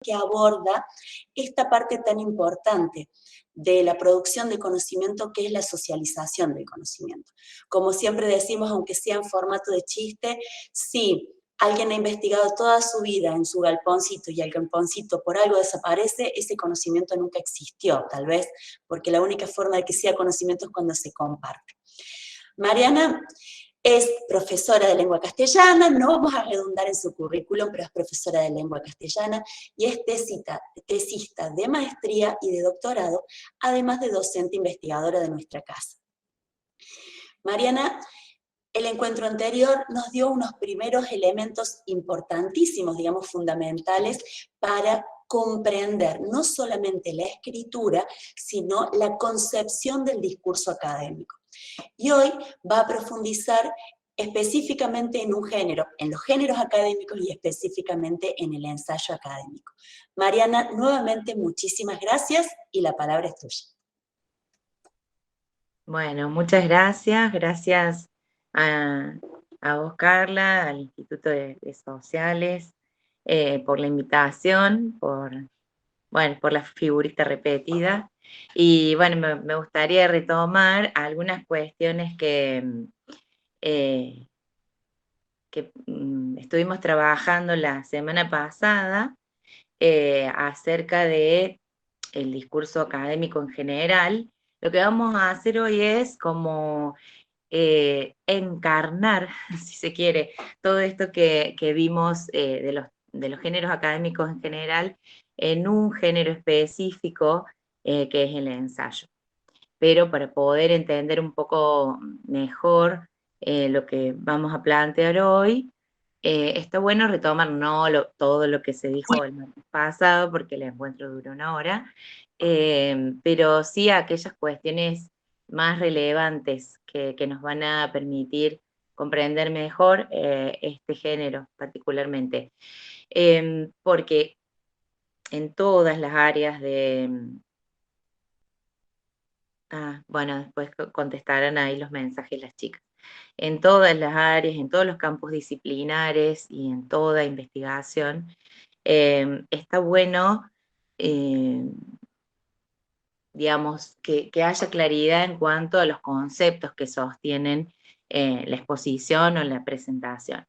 que aborda esta parte tan importante de la producción de conocimiento, que es la socialización del conocimiento. Como siempre decimos, aunque sea en formato de chiste, sí, alguien ha investigado toda su vida en su galponcito y el galponcito por algo desaparece, ese conocimiento nunca existió, tal vez porque la única forma de que sea conocimiento es cuando se comparte. Mariana es profesora de lengua castellana, no vamos a redundar en su currículum, pero es profesora de lengua castellana y es tesista de maestría y de doctorado, además de docente investigadora de nuestra casa. Mariana, el encuentro anterior nos dio unos primeros elementos importantísimos, digamos fundamentales, para comprender no solamente la escritura, sino la concepción del discurso académico. Y hoy va a profundizar específicamente en un género, en los géneros académicos y específicamente en el ensayo académico. Mariana, nuevamente muchísimas gracias y la palabra es tuya. Bueno, muchas gracias. Gracias a, a vos, Carla, al Instituto de Sociales, por la invitación, por la figurita repetida. Y bueno, me gustaría retomar algunas cuestiones que estuvimos trabajando la semana pasada acerca de el discurso académico en general. Lo que vamos a hacer hoy es como encarnar, si se quiere, todo esto que vimos de los géneros académicos en general en un género específico que es el ensayo. Pero para poder entender un poco mejor lo que vamos a plantear hoy, está bueno retomar todo lo que se dijo el martes pasado, porque el encuentro duró 1 hora, pero sí aquellas cuestiones más relevantes que nos van a permitir comprender mejor este género particularmente. Porque en todas las áreas bueno, después contestarán ahí los mensajes las chicas. En todas las áreas, en todos los campos disciplinares y en toda investigación, está bueno, digamos, que haya claridad en cuanto a los conceptos que sostienen la exposición o la presentación.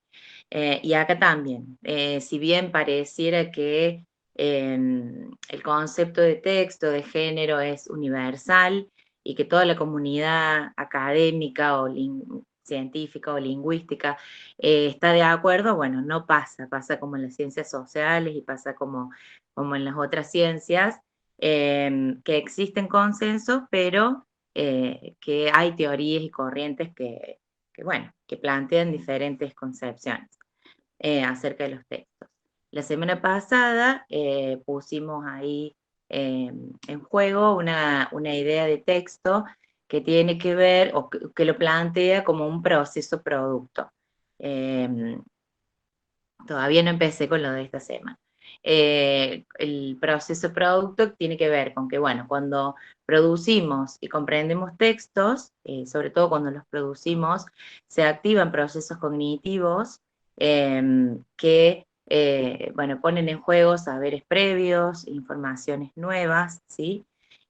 Y acá también, si bien pareciera que el concepto de texto, de género es universal y que toda la comunidad académica o científica o lingüística está de acuerdo, bueno, no pasa como en las ciencias sociales y pasa como en las otras ciencias, que existen consensos, pero que hay teorías y corrientes que plantean diferentes concepciones acerca de los textos. La semana pasada pusimos ahí en juego una idea de texto que tiene que ver, o que lo plantea como un proceso producto. Todavía no empecé con lo de esta semana. El proceso producto tiene que ver con que, bueno, cuando producimos y comprendemos textos, sobre todo cuando los producimos, se activan procesos cognitivos que, bueno, ponen en juego saberes previos, informaciones nuevas, ¿sí?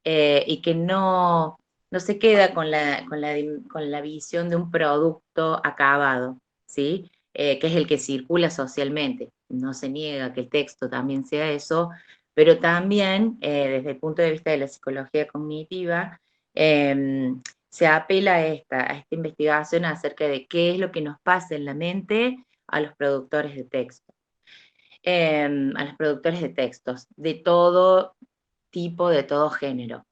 Y que no se queda con la visión de un producto acabado, ¿sí? Que es el que circula socialmente. No se niega que el texto también sea eso, pero también desde el punto de vista de la psicología cognitiva, se apela a esta investigación acerca de qué es lo que nos pasa en la mente a los productores de texto. A los productores de textos, de todo tipo, de todo género.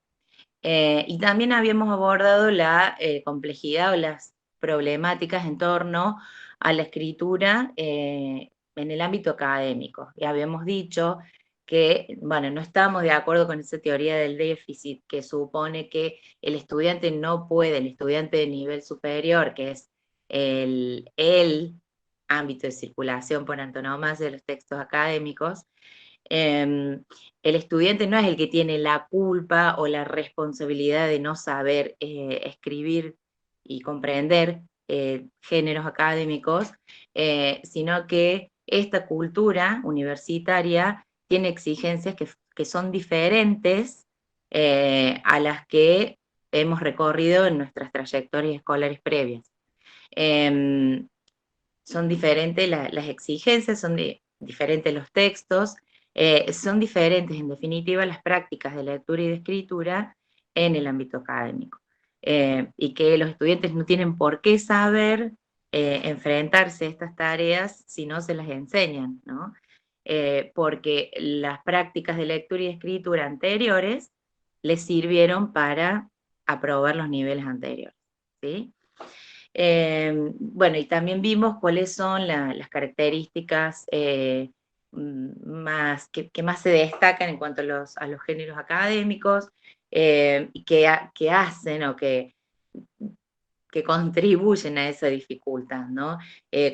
Y también habíamos abordado la complejidad o las problemáticas en torno a la escritura en el ámbito académico. Y habíamos dicho que, bueno, no estamos de acuerdo con esa teoría del déficit que supone que el estudiante no puede, el estudiante de nivel superior, que es el ámbito de circulación por antonomasia de los textos académicos, el estudiante no es el que tiene la culpa o la responsabilidad de no saber escribir y comprender géneros académicos, sino que esta cultura universitaria tiene exigencias que son diferentes a las que hemos recorrido en nuestras trayectorias escolares previas. Son diferentes las exigencias, son diferentes los textos, son diferentes en definitiva las prácticas de lectura y de escritura en el ámbito académico. Y que los estudiantes no tienen por qué saber enfrentarse a estas tareas si no se las enseñan, ¿no? Porque las prácticas de lectura y escritura anteriores les sirvieron para aprobar los niveles anteriores, ¿sí? Bueno, y también vimos cuáles son las características que más se destacan en cuanto a los géneros académicos, y que hacen o que contribuyen a esa dificultad, ¿no?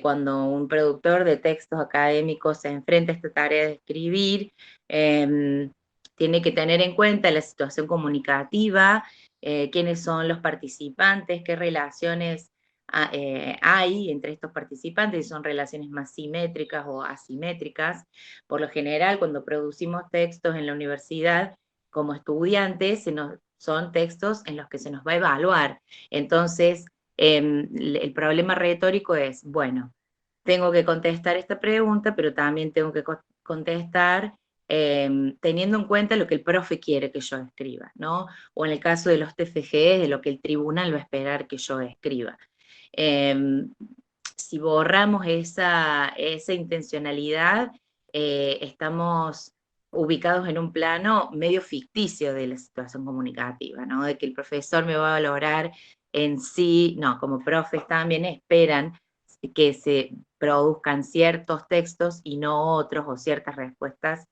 Cuando un productor de textos académicos se enfrenta a esta tarea de escribir, tiene que tener en cuenta la situación comunicativa, quiénes son los participantes, qué relaciones hay entre estos participantes, si son relaciones más simétricas o asimétricas. Por lo general, cuando producimos textos en la universidad, como estudiantes, son textos en los que se nos va a evaluar. Entonces, el problema retórico es, bueno, tengo que contestar esta pregunta, pero también tengo que contestar teniendo en cuenta lo que el profe quiere que yo escriba, ¿no? O en el caso de los TFG, de lo que el tribunal va a esperar que yo escriba. Si borramos esa intencionalidad, estamos ubicados en un plano medio ficticio de la situación comunicativa, ¿no? De que el profesor me va a valorar en sí, no, como profes también esperan que se produzcan ciertos textos y no otros, o ciertas respuestas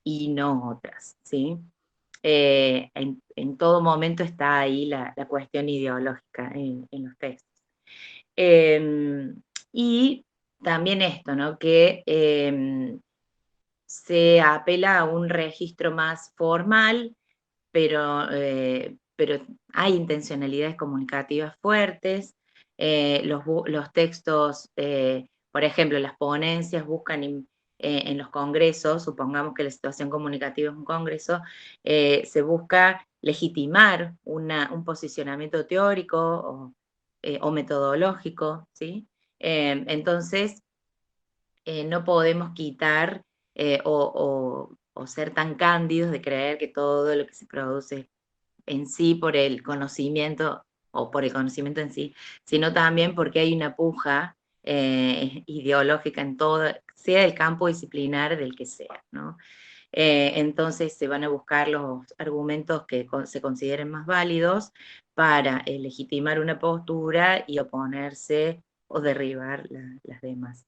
y no otras, ¿sí? En todo momento está ahí la cuestión ideológica en los textos. Y también esto, ¿no? Que se apela a un registro más formal, pero hay intencionalidades comunicativas fuertes. Los textos, por ejemplo, las ponencias buscan en los congresos, supongamos que la situación comunicativa es un congreso, se busca legitimar un posicionamiento teórico o metodológico, ¿sí? Entonces, no podemos quitar o ser tan cándidos de creer que todo lo que se produce en sí por el conocimiento o por el conocimiento en sí, sino también porque hay una puja ideológica en todo, sea el campo disciplinar del que sea, ¿no? Entonces se van a buscar los argumentos que se consideren más válidos para legitimar una postura y oponerse o derribar las demás.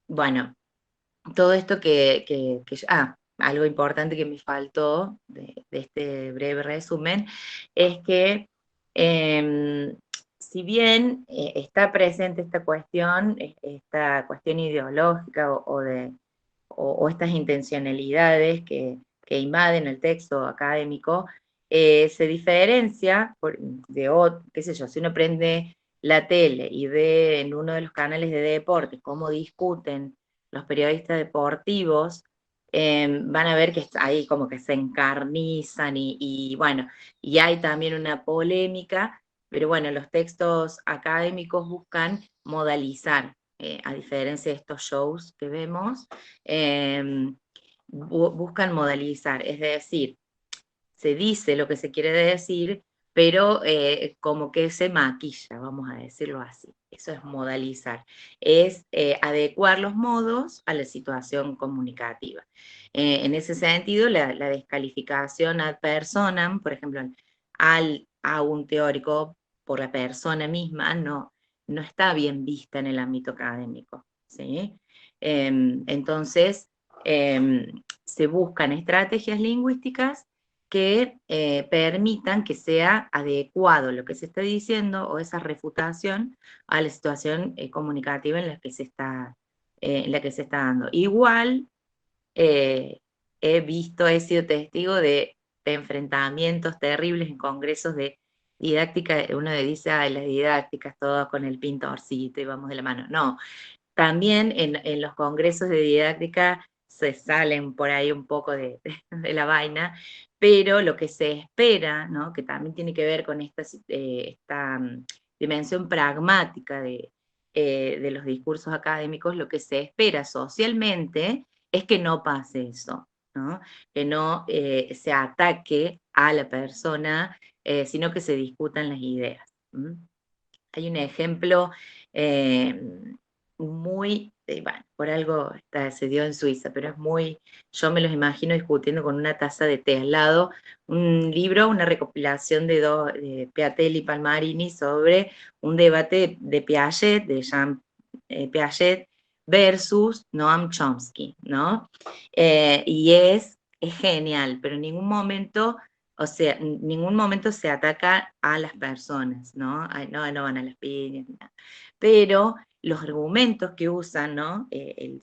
Bueno, todo esto algo importante que me faltó de este breve resumen es que si bien está presente esta cuestión ideológica o estas intencionalidades que invaden el texto académico, se diferencia qué sé yo, si uno prende la tele y ve en uno de los canales de deportes cómo discuten los periodistas deportivos, van a ver que ahí como que se encarnizan bueno, y hay también una polémica, pero bueno, los textos académicos buscan modalizar, a diferencia de estos shows que vemos, buscan modalizar, es decir, se dice lo que se quiere decir, pero como que se maquilla, vamos a decirlo así. Eso es modalizar, es adecuar los modos a la situación comunicativa. En ese sentido, la descalificación ad personam, por ejemplo, a un teórico por la persona misma, no está bien vista en el ámbito académico, ¿sí? Entonces, se buscan estrategias lingüísticas que permitan que sea adecuado lo que se está diciendo o esa refutación a la situación comunicativa en la que se está dando. Igual he sido testigo de enfrentamientos terribles en congresos de didáctica. Uno dice, ay, las didácticas todas con el pintorcito y vamos de la mano. No, También en los congresos de didáctica se salen por ahí un poco de la vaina, pero lo que se espera, ¿no? Que también tiene que ver con esta dimensión pragmática de los discursos académicos, lo que se espera socialmente es que no pase eso, ¿no? Que no se ataque a la persona, sino que se discutan las ideas. Hay un ejemplo eh, bueno, por algo se dio en Suiza, pero es muy, yo me los imagino discutiendo con una taza de té al lado, un libro, una recopilación de Piatel y Palmarini sobre un debate de Piaget, de Jean Piaget, versus Noam Chomsky, ¿no? Y es genial, pero en ningún momento, o sea, en ningún momento se ataca a las personas, ¿no? Ay, no, no van a las piñas, ni nada. Pero los argumentos que usan, ¿no?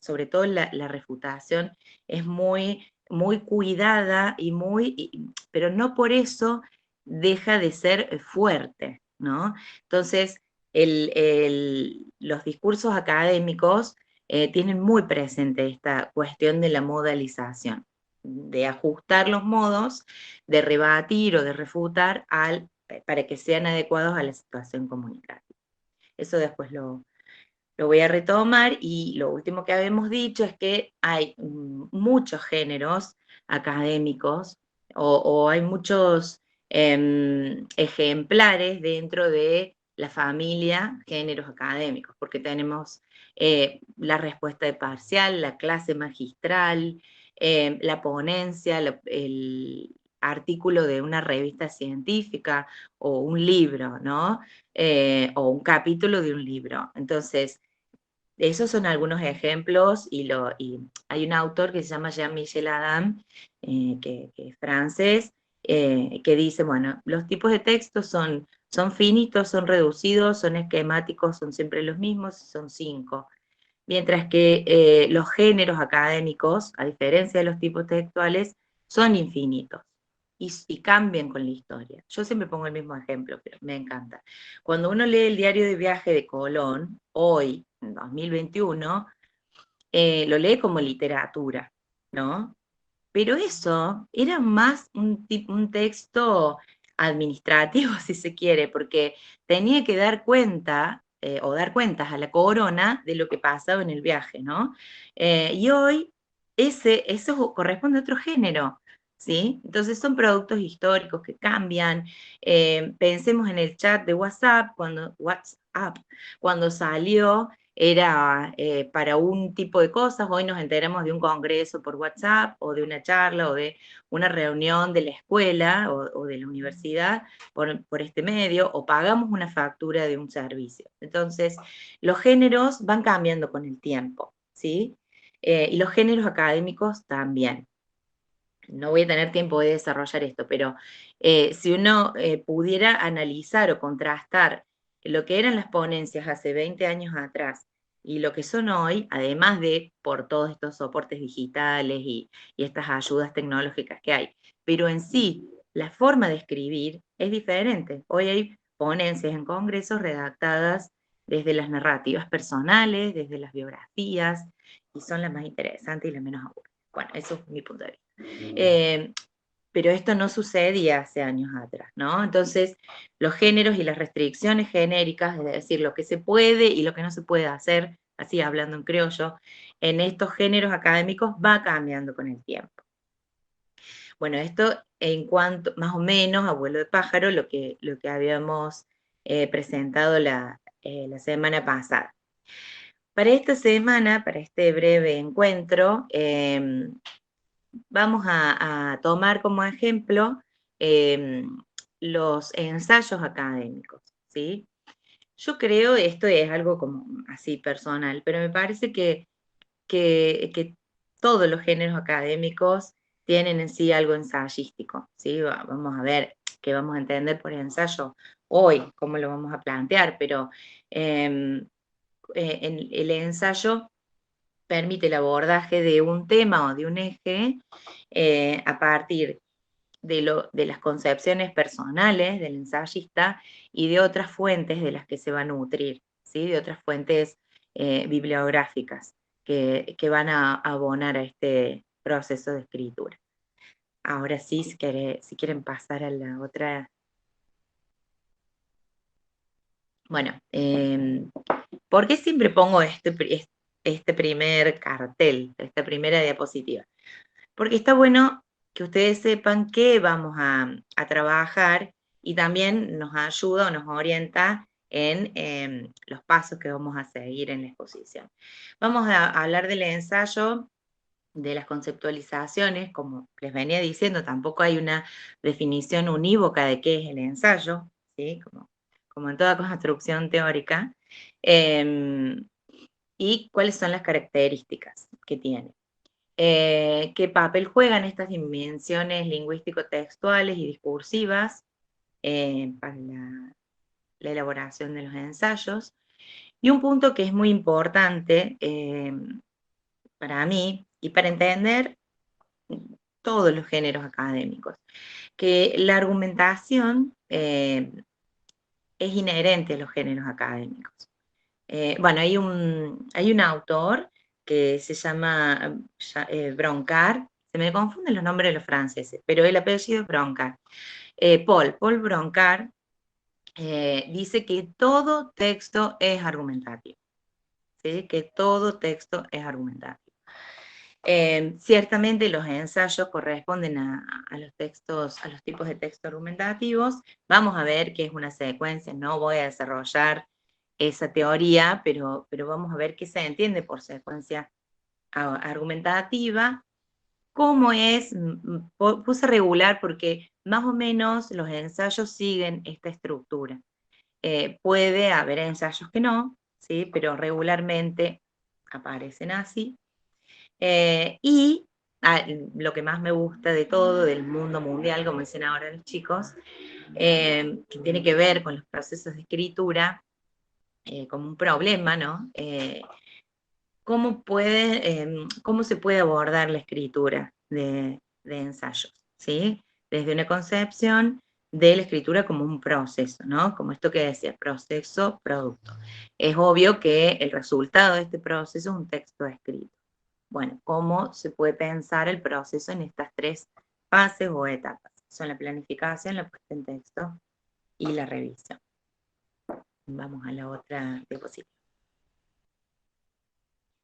Sobre todo la refutación, es muy, muy cuidada pero no por eso deja de ser fuerte, ¿no? Entonces, los discursos académicos tienen muy presente esta cuestión de la modalización, de ajustar los modos, de rebatir o de refutar para que sean adecuados a la situación comunicativa. Eso después lo voy a retomar, y lo último que habíamos dicho es que hay muchos géneros académicos o hay muchos ejemplares dentro de la familia géneros académicos, porque tenemos la respuesta de parcial, la clase magistral, la ponencia, el artículo de una revista científica o un libro, ¿no? O un capítulo de un libro. Entonces, esos son algunos ejemplos, y hay un autor que se llama Jean-Michel Adam, que es francés, que dice, bueno, los tipos de textos son finitos, son reducidos, son esquemáticos, son siempre los mismos, son 5. Mientras que los géneros académicos, a diferencia de los tipos textuales, son infinitos y cambian con la historia. Yo siempre pongo el mismo ejemplo, pero me encanta. Cuando uno lee el diario de viaje de Colón, hoy, en 2021, lo lee como literatura, ¿no? Pero eso era más un texto administrativo, si se quiere, porque tenía que dar cuenta o dar cuentas a la corona de lo que pasaba en el viaje, ¿no? Y hoy eso corresponde a otro género, ¿sí? Entonces son productos históricos que cambian. Pensemos en el chat de WhatsApp, cuando salió era para un tipo de cosas. Hoy nos enteramos de un congreso por WhatsApp, o de una charla, o de una reunión de la escuela o de la universidad por este medio, o pagamos una factura de un servicio. Entonces, los géneros van cambiando con el tiempo, ¿sí? Y los géneros académicos también. No voy a tener tiempo de desarrollar esto, pero si uno pudiera analizar o contrastar lo que eran las ponencias hace 20 años atrás y lo que son hoy, además de por todos estos soportes digitales y estas ayudas tecnológicas que hay, pero en sí, la forma de escribir es diferente. Hoy hay ponencias en congresos redactadas desde las narrativas personales, desde las biografías, y son las más interesantes y las menos aburridas. Bueno, eso es mi punto de vista. Pero esto no sucedía hace años atrás, ¿no? Entonces, los géneros y las restricciones genéricas, es decir, lo que se puede y lo que no se puede hacer, así hablando en criollo, en estos géneros académicos va cambiando con el tiempo. Bueno, esto en cuanto, más o menos, a vuelo de pájaro, lo que habíamos presentado la semana pasada. Para esta semana, para este breve encuentro, vamos a tomar como ejemplo los ensayos académicos, ¿sí? Yo creo, esto es algo como así personal, pero me parece que todos los géneros académicos tienen en sí algo ensayístico, ¿sí? Vamos a ver qué vamos a entender por ensayo hoy, cómo lo vamos a plantear, pero el ensayo permite el abordaje de un tema o de un eje a partir de las concepciones personales del ensayista y de otras fuentes de las que se va a nutrir, ¿sí? De otras fuentes bibliográficas que van a abonar a este proceso de escritura. Ahora sí, si quieren pasar a la otra. Bueno, ¿por qué siempre pongo este primer cartel, esta primera diapositiva? Porque está bueno que ustedes sepan qué vamos a trabajar y también nos ayuda o nos orienta en los pasos que vamos a seguir en la exposición. Vamos a hablar del ensayo, de las conceptualizaciones, como les venía diciendo, tampoco hay una definición unívoca de qué es el ensayo, ¿sí? Como en toda construcción teórica, y cuáles son las características que tiene. ¿Qué papel juegan estas dimensiones lingüístico-textuales y discursivas para la elaboración de los ensayos? Y un punto que es muy importante para mí y para entender todos los géneros académicos, que la argumentación es inherente a los géneros académicos. Bueno, hay un autor que se llama Broncar, se me confunden los nombres de los franceses, pero el apellido es Broncar. Paul Broncar dice que todo texto es argumentativo, ¿sí? Que todo texto es argumentativo. Ciertamente los ensayos corresponden a los textos, a los tipos de textos argumentativos. Vamos a ver qué es una secuencia, no voy a desarrollar esa teoría, pero vamos a ver qué se entiende por secuencia argumentativa. ¿Cómo es? Puse regular porque más o menos los ensayos siguen esta estructura. Puede haber ensayos que no, ¿sí? Pero regularmente aparecen así. Y lo que más me gusta de todo, del mundo mundial, como dicen ahora los chicos, que tiene que ver con los procesos de escritura, como un problema, ¿no? ¿Cómo se puede abordar la escritura de ensayos? ¿Sí? Desde una concepción de la escritura como un proceso, ¿no? Como esto que decía, proceso-producto. Es obvio que el resultado de este proceso es un texto escrito. Bueno, ¿cómo se puede pensar el proceso en estas tres fases o etapas? Son la planificación, la puesta en texto y la revisión. Vamos a la otra diapositiva.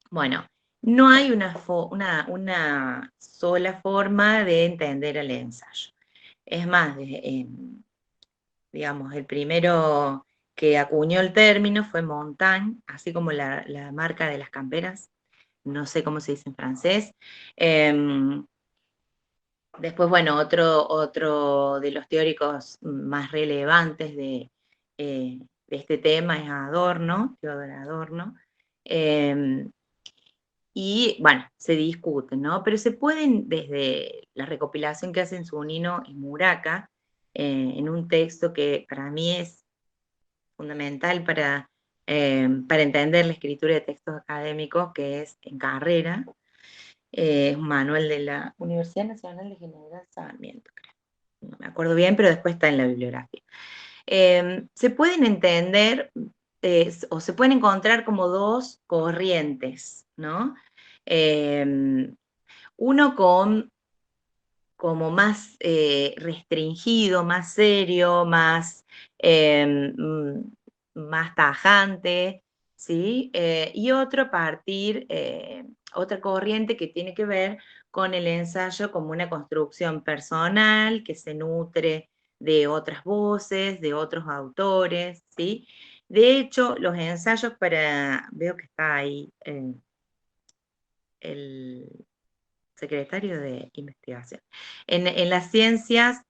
Bueno, no hay una sola forma de entender el ensayo. Es más, digamos, el primero que acuñó el término fue Montaigne, así como la marca de las camperas, no sé cómo se dice en francés. Después, bueno, otro de los teóricos más relevantes de este tema es Adorno, Theodor Adorno. Y bueno, se discuten, ¿no? Pero se pueden, desde la recopilación que hacen Zunino y Muraca, en un texto que para mí es fundamental para entender la escritura de textos académicos, que es En Carrera, es un manual de la Universidad Nacional de General Sarmiento, creo. No me acuerdo bien, pero después está en la bibliografía. Se pueden entender o se pueden encontrar como dos corrientes, ¿no? Uno como más restringido, más serio, más tajante, ¿sí? Y otro a partir, otra corriente que tiene que ver con el ensayo como una construcción personal que se nutre de otras voces, de otros autores, ¿sí? De hecho, los ensayos veo que está ahí el secretario de investigación. En las ciencias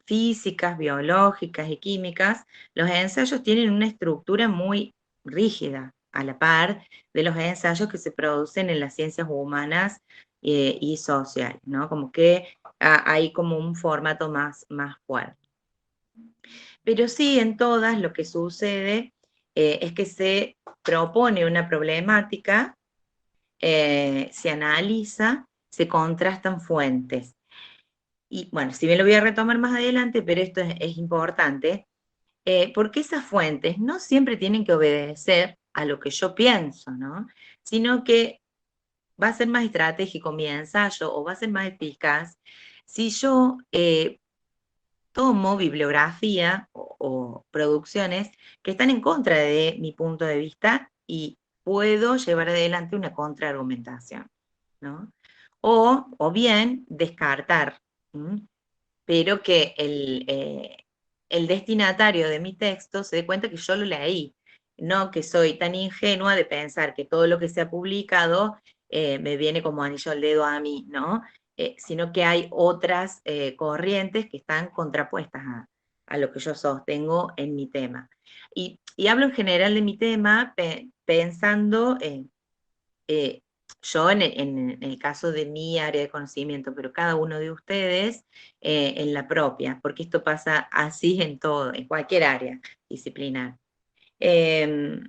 físicas, biológicas y químicas, los ensayos tienen una estructura muy rígida, a la par de los ensayos que se producen en las ciencias humanas y sociales, ¿no? Como que hay como un formato más fuerte. Pero sí, en todas lo que sucede es que se propone una problemática, se analiza, se contrastan fuentes. Y bueno, si bien lo voy a retomar más adelante, pero esto es importante, porque esas fuentes no siempre tienen que obedecer a lo que yo pienso, ¿no? Sino que va a ser más estratégico mi ensayo o va a ser más eficaz si yo tomo bibliografía o producciones que están en contra de mi punto de vista y puedo llevar adelante una contraargumentación, ¿no? O bien descartar, ¿m? Pero que el destinatario de mi texto se dé cuenta que yo lo leí, no que soy tan ingenua de pensar que todo lo que se ha publicado me viene como anillo al dedo a mí, ¿no? Sino que hay otras corrientes que están contrapuestas a lo que yo sostengo en mi tema. Y hablo en general de mi tema pensando eh, yo en el caso de mi área de conocimiento, pero cada uno de ustedes en la propia, porque esto pasa así en todo, en cualquier área disciplinar. Eh,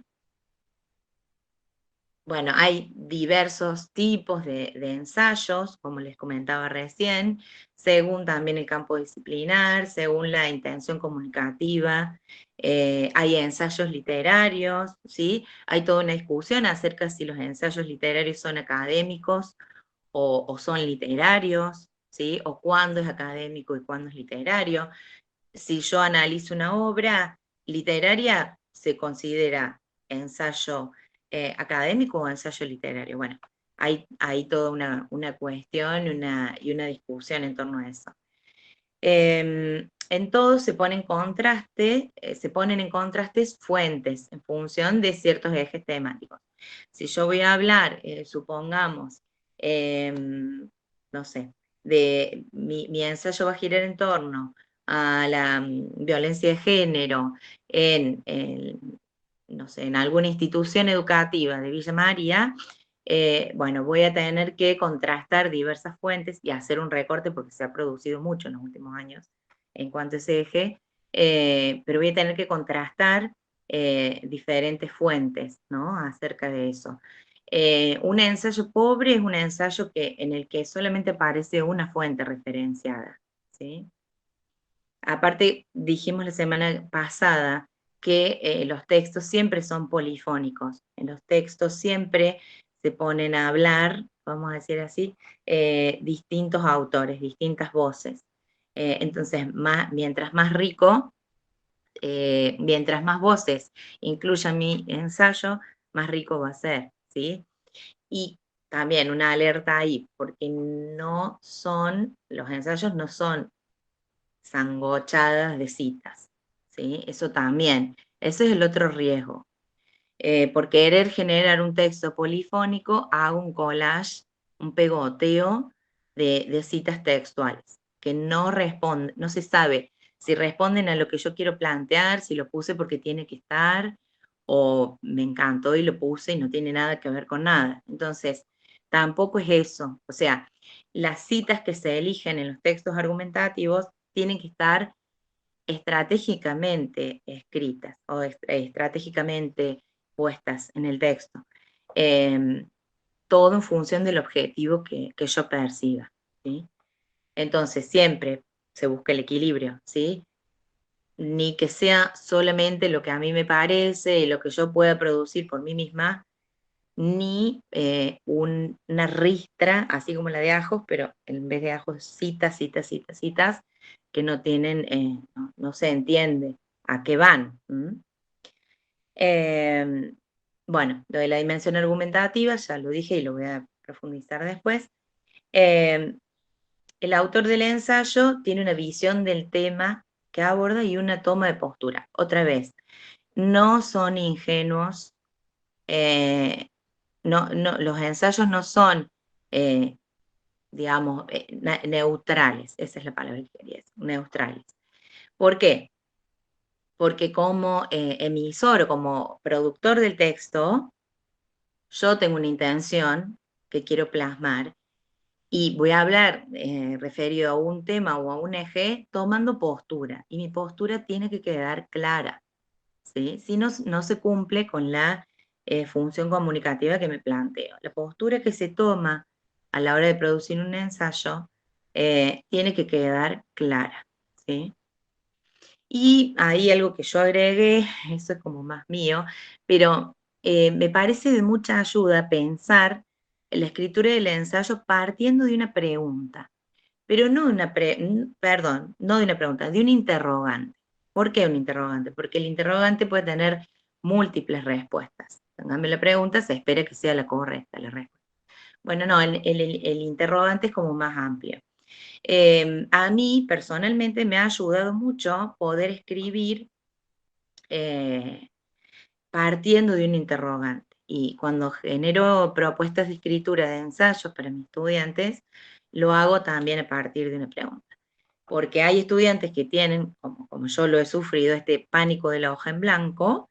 bueno, hay diversos tipos de ensayos, como les comentaba recién, según también el campo disciplinar, según la intención comunicativa. Hay ensayos literarios, ¿sí? Hay toda una discusión acerca de si los ensayos literarios son académicos o son literarios, ¿sí? O cuándo es académico y cuándo es literario. Si yo analizo una obra literaria, se considera ensayo académico o ensayo literario. Bueno, hay toda una cuestión y una discusión en torno a eso. En todo se pone en contraste, se ponen en contraste fuentes en función de ciertos ejes temáticos. Si yo voy a hablar, supongamos, no sé, de mi ensayo va a girar en torno a la violencia de género no sé, en alguna institución educativa de Villa María, bueno, voy a tener que contrastar diversas fuentes y hacer un recorte porque se ha producido mucho en los últimos años en cuanto a ese eje, pero voy a tener que contrastar diferentes fuentes, ¿no? Acerca de eso. Un ensayo pobre es un ensayo en el que solamente aparece una fuente referenciada, ¿sí? Aparte, dijimos la semana pasada que los textos siempre son polifónicos. En los textos siempre se ponen a hablar, vamos a decir así, distintos autores, distintas voces. Entonces, mientras más rico, mientras más voces incluya mi ensayo, más rico va a ser, ¿sí? Y también una alerta ahí, porque los ensayos no son sangochadas de citas, ¿sí? Eso también, ese es el otro riesgo. Por querer generar un texto polifónico, hago un collage, un pegoteo de citas textuales, que no responden, no se sabe si responden a lo que yo quiero plantear, si lo puse porque tiene que estar, o me encantó y lo puse y no tiene nada que ver con nada. Entonces, tampoco es eso. O sea, las citas que se eligen en los textos argumentativos tienen que estar estratégicamente escritas o estratégicamente puestas en el texto. Todo en función del objetivo que yo perciba, ¿sí? Entonces, siempre se busca el equilibrio, ¿sí? Ni que sea solamente lo que a mí me parece y lo que yo pueda producir por mí misma, ni una ristra, así como la de ajos, pero en vez de ajos, citas, citas, citas, citas, que no tienen, no se entiende a qué van. Bueno, lo de la dimensión argumentativa, ya lo dije y lo voy a profundizar después. El autor del ensayo tiene una visión del tema que aborda y una toma de postura. Otra vez, no son ingenuos, los ensayos no son, digamos, neutrales, esa es la palabra que quería decir, neutrales. ¿Por qué? Porque como emisor o como productor del texto, yo tengo una intención que quiero plasmar y voy a hablar referido a un tema o a un eje tomando postura, y mi postura tiene que quedar clara, ¿sí? Si no, no se cumple con la función comunicativa que me planteo. La postura que se toma a la hora de producir un ensayo tiene que quedar clara, ¿sí? Y ahí algo que yo agregué, eso es como más mío, pero me parece de mucha ayuda pensar en la escritura del ensayo partiendo de una pregunta, pero no no de una pregunta, de un interrogante. ¿Por qué un interrogante? Porque el interrogante puede tener múltiples respuestas. En cambio, la pregunta se espera que sea la correcta, la respuesta. Bueno, no, el interrogante es como más amplio. A mí, personalmente, me ha ayudado mucho poder escribir partiendo de un interrogante. Y cuando genero propuestas de escritura de ensayos para mis estudiantes, lo hago también a partir de una pregunta. Porque hay estudiantes que tienen, como yo lo he sufrido, este pánico de la hoja en blanco,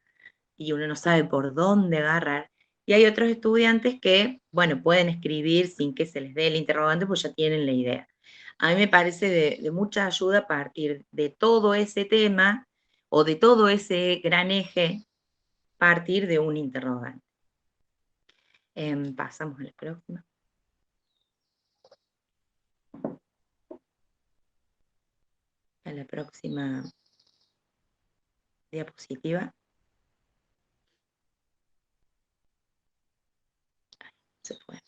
y uno no sabe por dónde agarrar. Y hay otros estudiantes que, bueno, pueden escribir sin que se les dé el interrogante, pues ya tienen la idea. A mí me parece de mucha ayuda a partir de todo ese tema o de todo ese gran eje, partir de un interrogante. Pasamos a la próxima. A la próxima diapositiva. Se fue.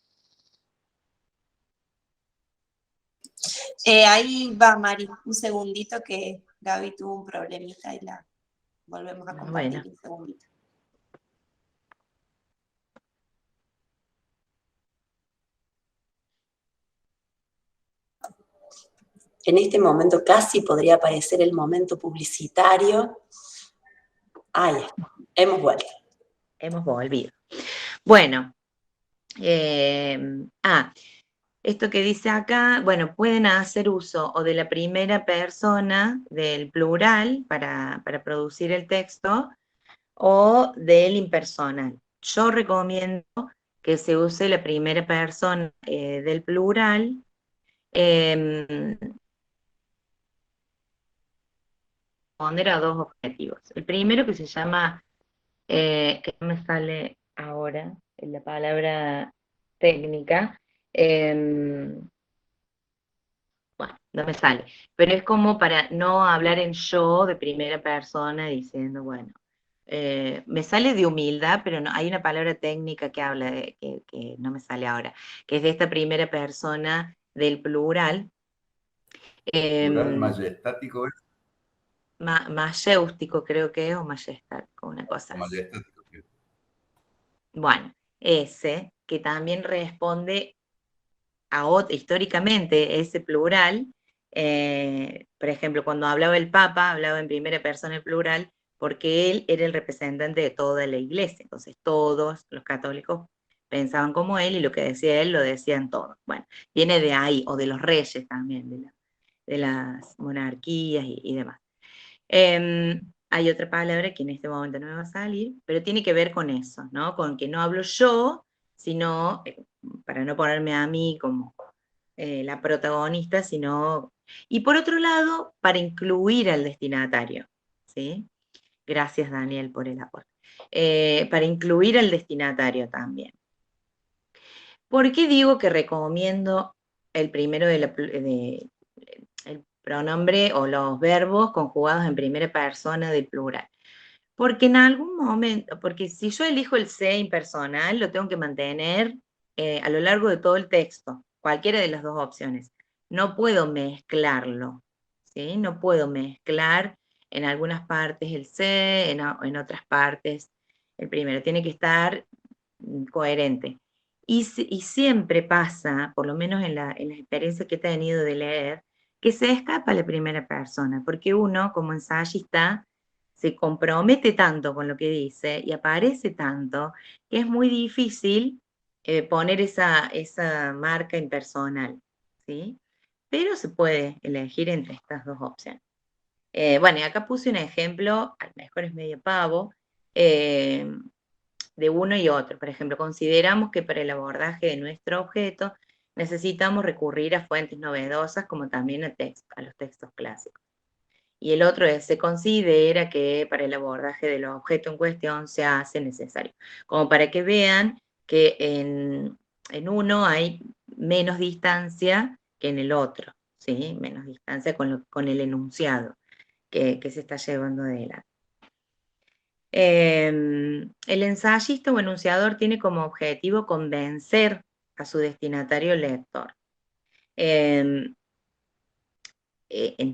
Ahí va, Mari, un segundito que Gaby tuvo un problemita y la volvemos a compartir un segundito. En este momento casi podría aparecer el momento publicitario. Ahí está, hemos vuelto. Hemos volvido. Bueno, esto que dice acá, bueno, pueden hacer uso o de la primera persona del plural para producir el texto o del impersonal. Yo recomiendo que se use la primera persona del plural. Responder a dos objetivos. El primero que se llama, que no me sale ahora la palabra técnica, bueno, no me sale, pero es como para no hablar en yo de primera persona diciendo, bueno, me sale de humildad, pero no, hay una palabra técnica que habla de, que no me sale ahora, que es de esta primera persona del plural. ¿Plural majestático es? Mayéustico creo que es, o majestático, una cosa así. Majestático. Bueno, ese que también responde históricamente ese plural, por ejemplo, cuando hablaba el Papa, hablaba en primera persona el plural, porque él era el representante de toda la iglesia, entonces todos los católicos pensaban como él y lo que decía él lo decían todos. Bueno, viene de ahí, o de los reyes también, de las monarquías y demás. Hay otra palabra que en este momento no me va a salir, pero tiene que ver con eso, ¿no? Con que no hablo yo, sino, para no ponerme a mí como la protagonista, sino... Y por otro lado, para incluir al destinatario, ¿sí? Gracias, Daniel, por el aporte. Para incluir al destinatario también. ¿Por qué digo que recomiendo el primero el pronombre o los verbos conjugados en primera persona del plural? Porque en algún momento, porque si yo elijo el se impersonal, lo tengo que mantener a lo largo de todo el texto, cualquiera de las dos opciones. No puedo mezclarlo, ¿sí? No puedo mezclar en algunas partes el se, en otras partes el primero. Tiene que estar coherente. Y siempre pasa, por lo menos en la experiencia que he tenido de leer, que se escapa la primera persona, porque uno, como ensayista, se compromete tanto con lo que dice y aparece tanto que es muy difícil poner esa marca impersonal, ¿sí? Pero se puede elegir entre estas dos opciones. Bueno, y acá puse un ejemplo, a lo mejor es medio pavo, de uno y otro. Por ejemplo, consideramos que para el abordaje de nuestro objeto necesitamos recurrir a fuentes novedosas como también a los textos clásicos. Y el otro es, se considera que para el abordaje del objeto en cuestión se hace necesario. Como para que vean que en uno hay menos distancia que en el otro, ¿sí? Menos distancia con el enunciado que se está llevando adelante. El ensayista o enunciador tiene como objetivo convencer a su destinatario lector. En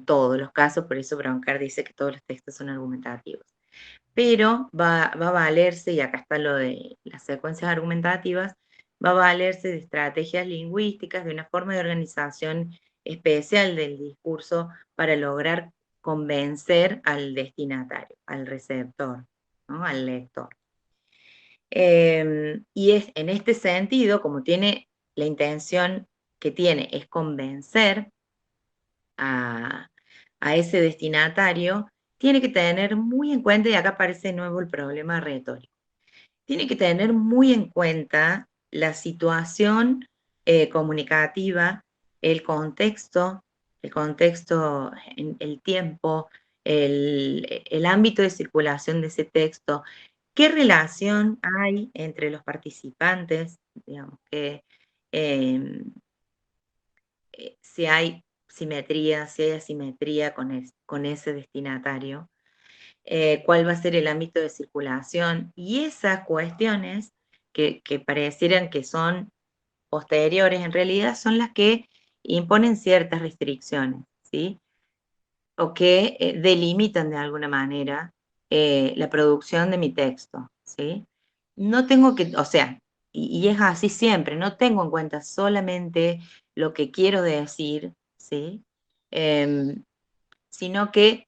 todos los casos, por eso Broncar dice que todos los textos son argumentativos. Pero va a valerse, y acá está lo de las secuencias argumentativas, va a valerse de estrategias lingüísticas, de una forma de organización especial del discurso para lograr convencer al destinatario, al receptor, ¿no? Al lector. Y es en este sentido, como tiene la intención que tiene, es convencer a ese destinatario, tiene que tener muy en cuenta, y acá aparece de nuevo el problema retórico, tiene que tener muy en cuenta la situación comunicativa, el contexto, el tiempo, el ámbito de circulación de ese texto, qué relación hay entre los participantes, digamos, que si hay simetría, si hay asimetría con ese destinatario, cuál va a ser el ámbito de circulación, y esas cuestiones que parecieran que son posteriores, en realidad son las que imponen ciertas restricciones, ¿sí? O que delimitan de alguna manera la producción de mi texto, ¿sí? No tengo que, o sea, y es así siempre, no tengo en cuenta solamente lo que quiero decir, ¿sí? Sino que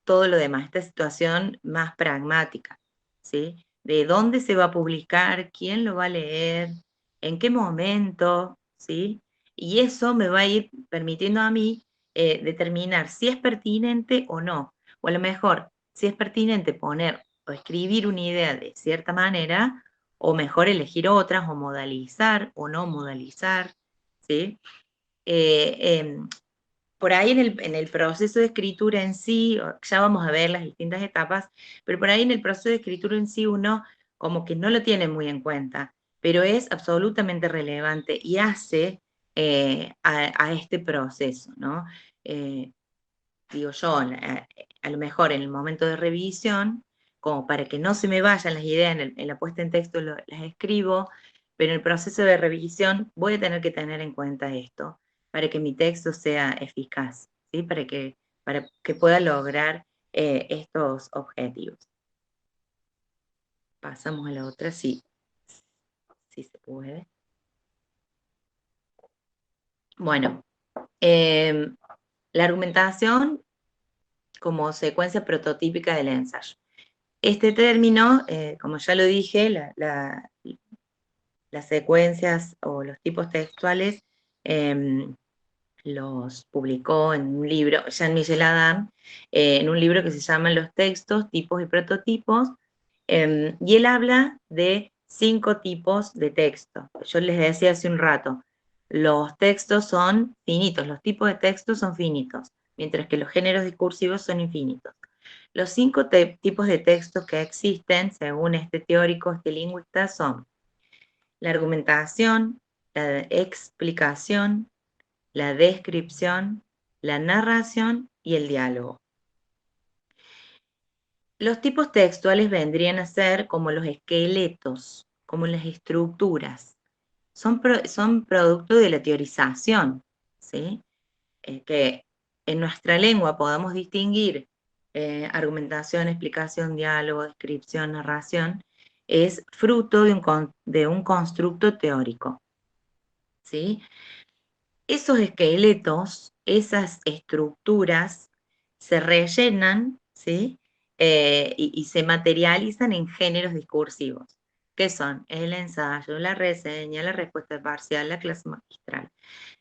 todo lo demás, esta situación más pragmática, ¿sí? De dónde se va a publicar, quién lo va a leer, en qué momento, ¿sí? Y eso me va a ir permitiendo a mí determinar si es pertinente o no. O a lo mejor, si es pertinente poner o escribir una idea de cierta manera, o mejor elegir otras, o modalizar o no modalizar, ¿sí? Por ahí en el proceso de escritura en sí, ya vamos a ver las distintas etapas, pero por ahí en el proceso de escritura en sí uno como que no lo tiene muy en cuenta, pero es absolutamente relevante y hace a este proceso, ¿no? Digo yo, a lo mejor en el momento de revisión, como para que no se me vayan las ideas en la puesta en texto, las escribo, pero en el proceso de revisión voy a tener que tener en cuenta esto, para que mi texto sea eficaz, ¿sí? Para que pueda lograr estos objetivos. Pasamos a la otra, sí se puede. Bueno, la argumentación como secuencia prototípica del ensayo. Este término, como ya lo dije, las secuencias o los tipos textuales los publicó en un libro, Jean-Michel Adam, en un libro que se llama Los textos, tipos y prototipos, y él habla de 5 tipos de texto. Yo les decía hace un rato, los textos son finitos, los tipos de textos son finitos, mientras que los géneros discursivos son infinitos. Los 5 tipos de textos que existen, según este teórico, este lingüista, son la argumentación, la explicación, la descripción, la narración y el diálogo. Los tipos textuales vendrían a ser como los esqueletos, como las estructuras. Son producto de la teorización, ¿sí? Que en nuestra lengua podamos distinguir argumentación, explicación, diálogo, descripción, narración, es fruto de un constructo teórico, ¿sí? Esos esqueletos, esas estructuras, se rellenan, ¿sí? Y se materializan en géneros discursivos, que son el ensayo, la reseña, la respuesta parcial, la clase magistral.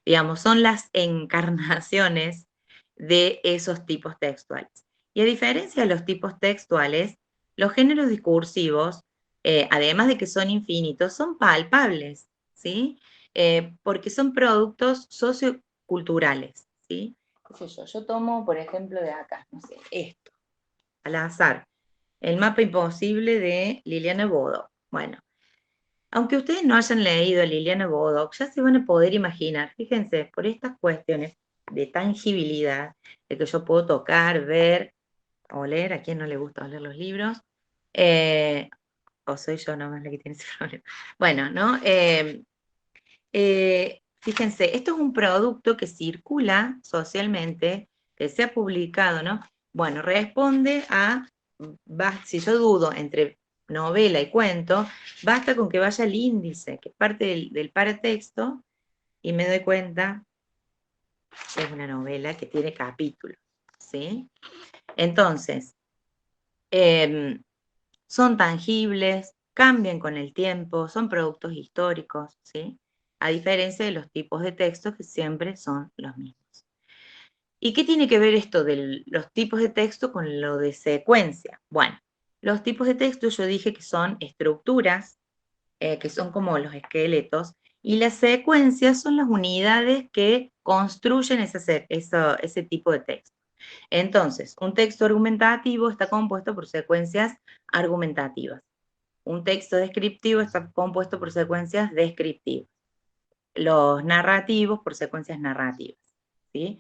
Digamos, son las encarnaciones de esos tipos textuales. Y a diferencia de los tipos textuales, los géneros discursivos, además de que son infinitos, son palpables, ¿sí? Porque son productos socioculturales, ¿sí? Yo tomo, por ejemplo, de acá, no sé, esto, al azar, el mapa imposible de Liliana Bodo. Bueno, aunque ustedes no hayan leído a Liliana Bodoc, ya se van a poder imaginar, fíjense, por estas cuestiones de tangibilidad, de que yo puedo tocar, ver, oler, a quien no le gusta oler los libros, O soy yo nomás la que tiene ese problema. Bueno, ¿no? Fíjense, esto es un producto que circula socialmente, que se ha publicado, ¿no? Bueno, responde a, si yo dudo entre novela y cuento, basta con que vaya al índice, que es parte del paratexto, y me doy cuenta que es una novela que tiene capítulos, ¿sí? Entonces, son tangibles, cambian con el tiempo, son productos históricos, ¿sí? A diferencia de los tipos de textos que siempre son los mismos. ¿Y qué tiene que ver esto de los tipos de texto con lo de secuencia? Bueno, los tipos de texto yo dije que son estructuras, que son como los esqueletos, y las secuencias son las unidades que construyen ese tipo de texto. Entonces, un texto argumentativo está compuesto por secuencias argumentativas. Un texto descriptivo está compuesto por secuencias descriptivas. Los narrativos por secuencias narrativas, ¿sí?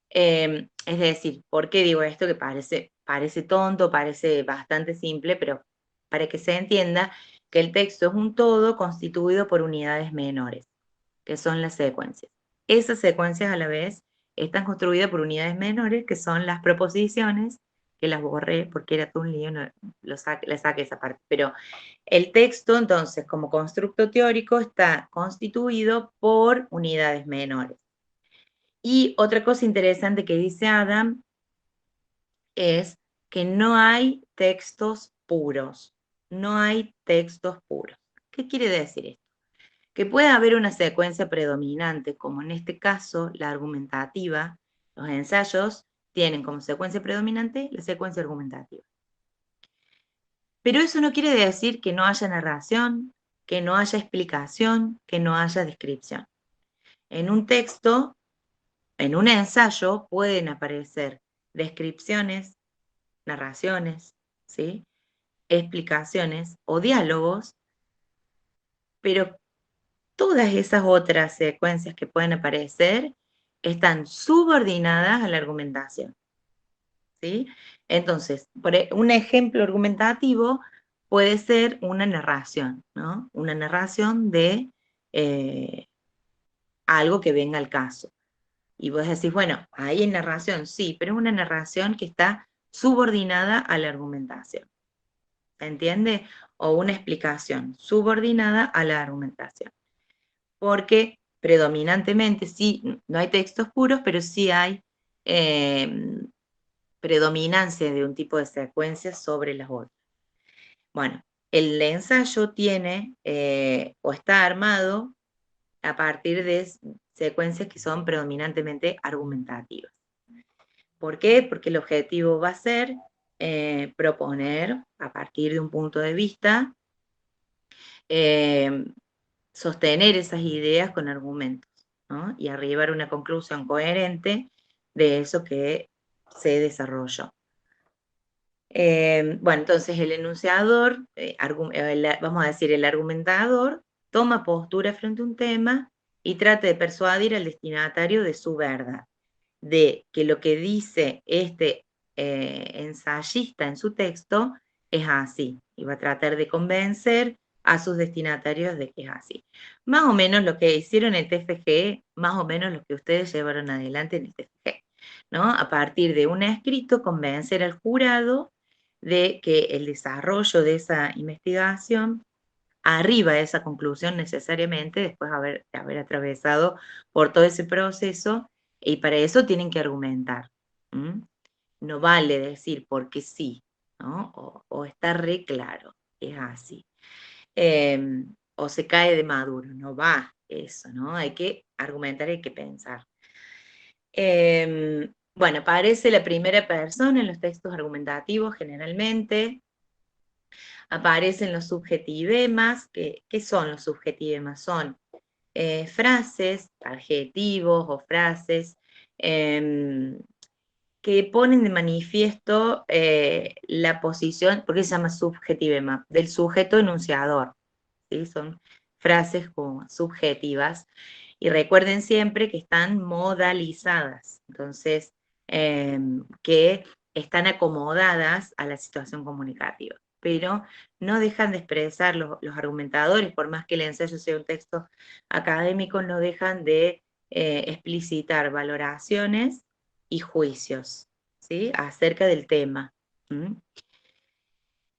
Es decir, ¿por qué digo esto? Que parece tonto, parece bastante simple, pero para que se entienda que el texto es un todo constituido por unidades menores, que son las secuencias. Esas secuencias a la vez están construidas por unidades menores, que son las proposiciones, que las borré porque era todo un lío, no, le saqué esa parte, pero el texto entonces como constructo teórico está constituido por unidades menores. Y otra cosa interesante que dice Adam es que no hay textos puros. No hay textos puros. ¿Qué quiere decir esto? Que puede haber una secuencia predominante, como en este caso la argumentativa. Los ensayos tienen como secuencia predominante la secuencia argumentativa. Pero eso no quiere decir que no haya narración, que no haya explicación, que no haya descripción. En un texto, en un ensayo, pueden aparecer descripciones, narraciones, ¿sí? Explicaciones o diálogos, pero todas esas otras secuencias que pueden aparecer están subordinadas a la argumentación, ¿sí? Entonces, un ejemplo argumentativo puede ser una narración, ¿no? Una narración de algo que venga al caso. Y vos decís, bueno, ahí en narración, sí, pero es una narración que está subordinada a la argumentación. ¿Se entiende? O una explicación subordinada a la argumentación. Porque predominantemente, sí, no hay textos puros, pero sí hay predominancia de un tipo de secuencia sobre las otras. Bueno, el ensayo tiene o está armado a partir de secuencias que son predominantemente argumentativas. ¿Por qué? Porque el objetivo va a ser proponer, a partir de un punto de vista, sostener esas ideas con argumentos, ¿no? Y arribar a una conclusión coherente de eso que se desarrolló. Bueno, entonces el enunciador, vamos a decir, el argumentador, toma postura frente a un tema y trata de persuadir al destinatario de su verdad, de que lo que dice este ensayista en su texto es así, y va a tratar de convencer a sus destinatarios de que es así. Más o menos lo que hicieron en el TFG, más o menos lo que ustedes llevaron adelante en el TFG, ¿no? A partir de un escrito, convencer al jurado de que el desarrollo de esa investigación arriba a esa conclusión necesariamente después de haber atravesado por todo ese proceso, y para eso tienen que argumentar. No vale decir porque sí, ¿no? O está re claro, es así. O se cae de maduro, no va eso, ¿no? Hay que argumentar, hay que pensar. Bueno, aparece la primera persona en los textos argumentativos generalmente. Aparecen los subjetivemas. ¿Qué son los subjetivemas? Son frases, adjetivos o frases que ponen de manifiesto la posición, ¿por qué se llama subjetivema? Del sujeto enunciador, ¿sí? Son frases como subjetivas, y recuerden siempre que están modalizadas, entonces, que están acomodadas a la situación comunicativa. pero no dejan de expresar los argumentadores, por más que el ensayo sea un texto académico, no dejan de explicitar valoraciones y juicios, ¿sí? Acerca del tema. ¿Mm?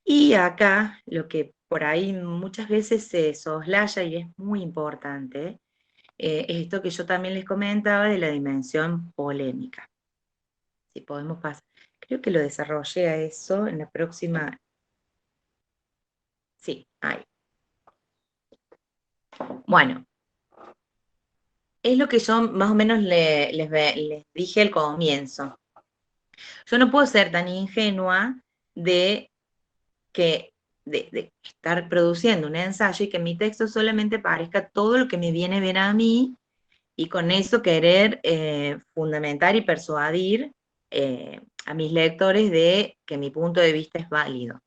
Y acá lo que por ahí muchas veces se soslaya y es muy importante, es esto que yo también les comentaba de la dimensión polémica. Si podemos pasar, creo que lo desarrollé a eso en la próxima. Sí, ahí. Bueno, es lo que yo más o menos les dije al comienzo. Yo no puedo ser tan ingenua de estar produciendo un ensayo y que en mi texto solamente parezca todo lo que me viene bien a mí y con eso querer fundamentar y persuadir a mis lectores de que mi punto de vista es válido.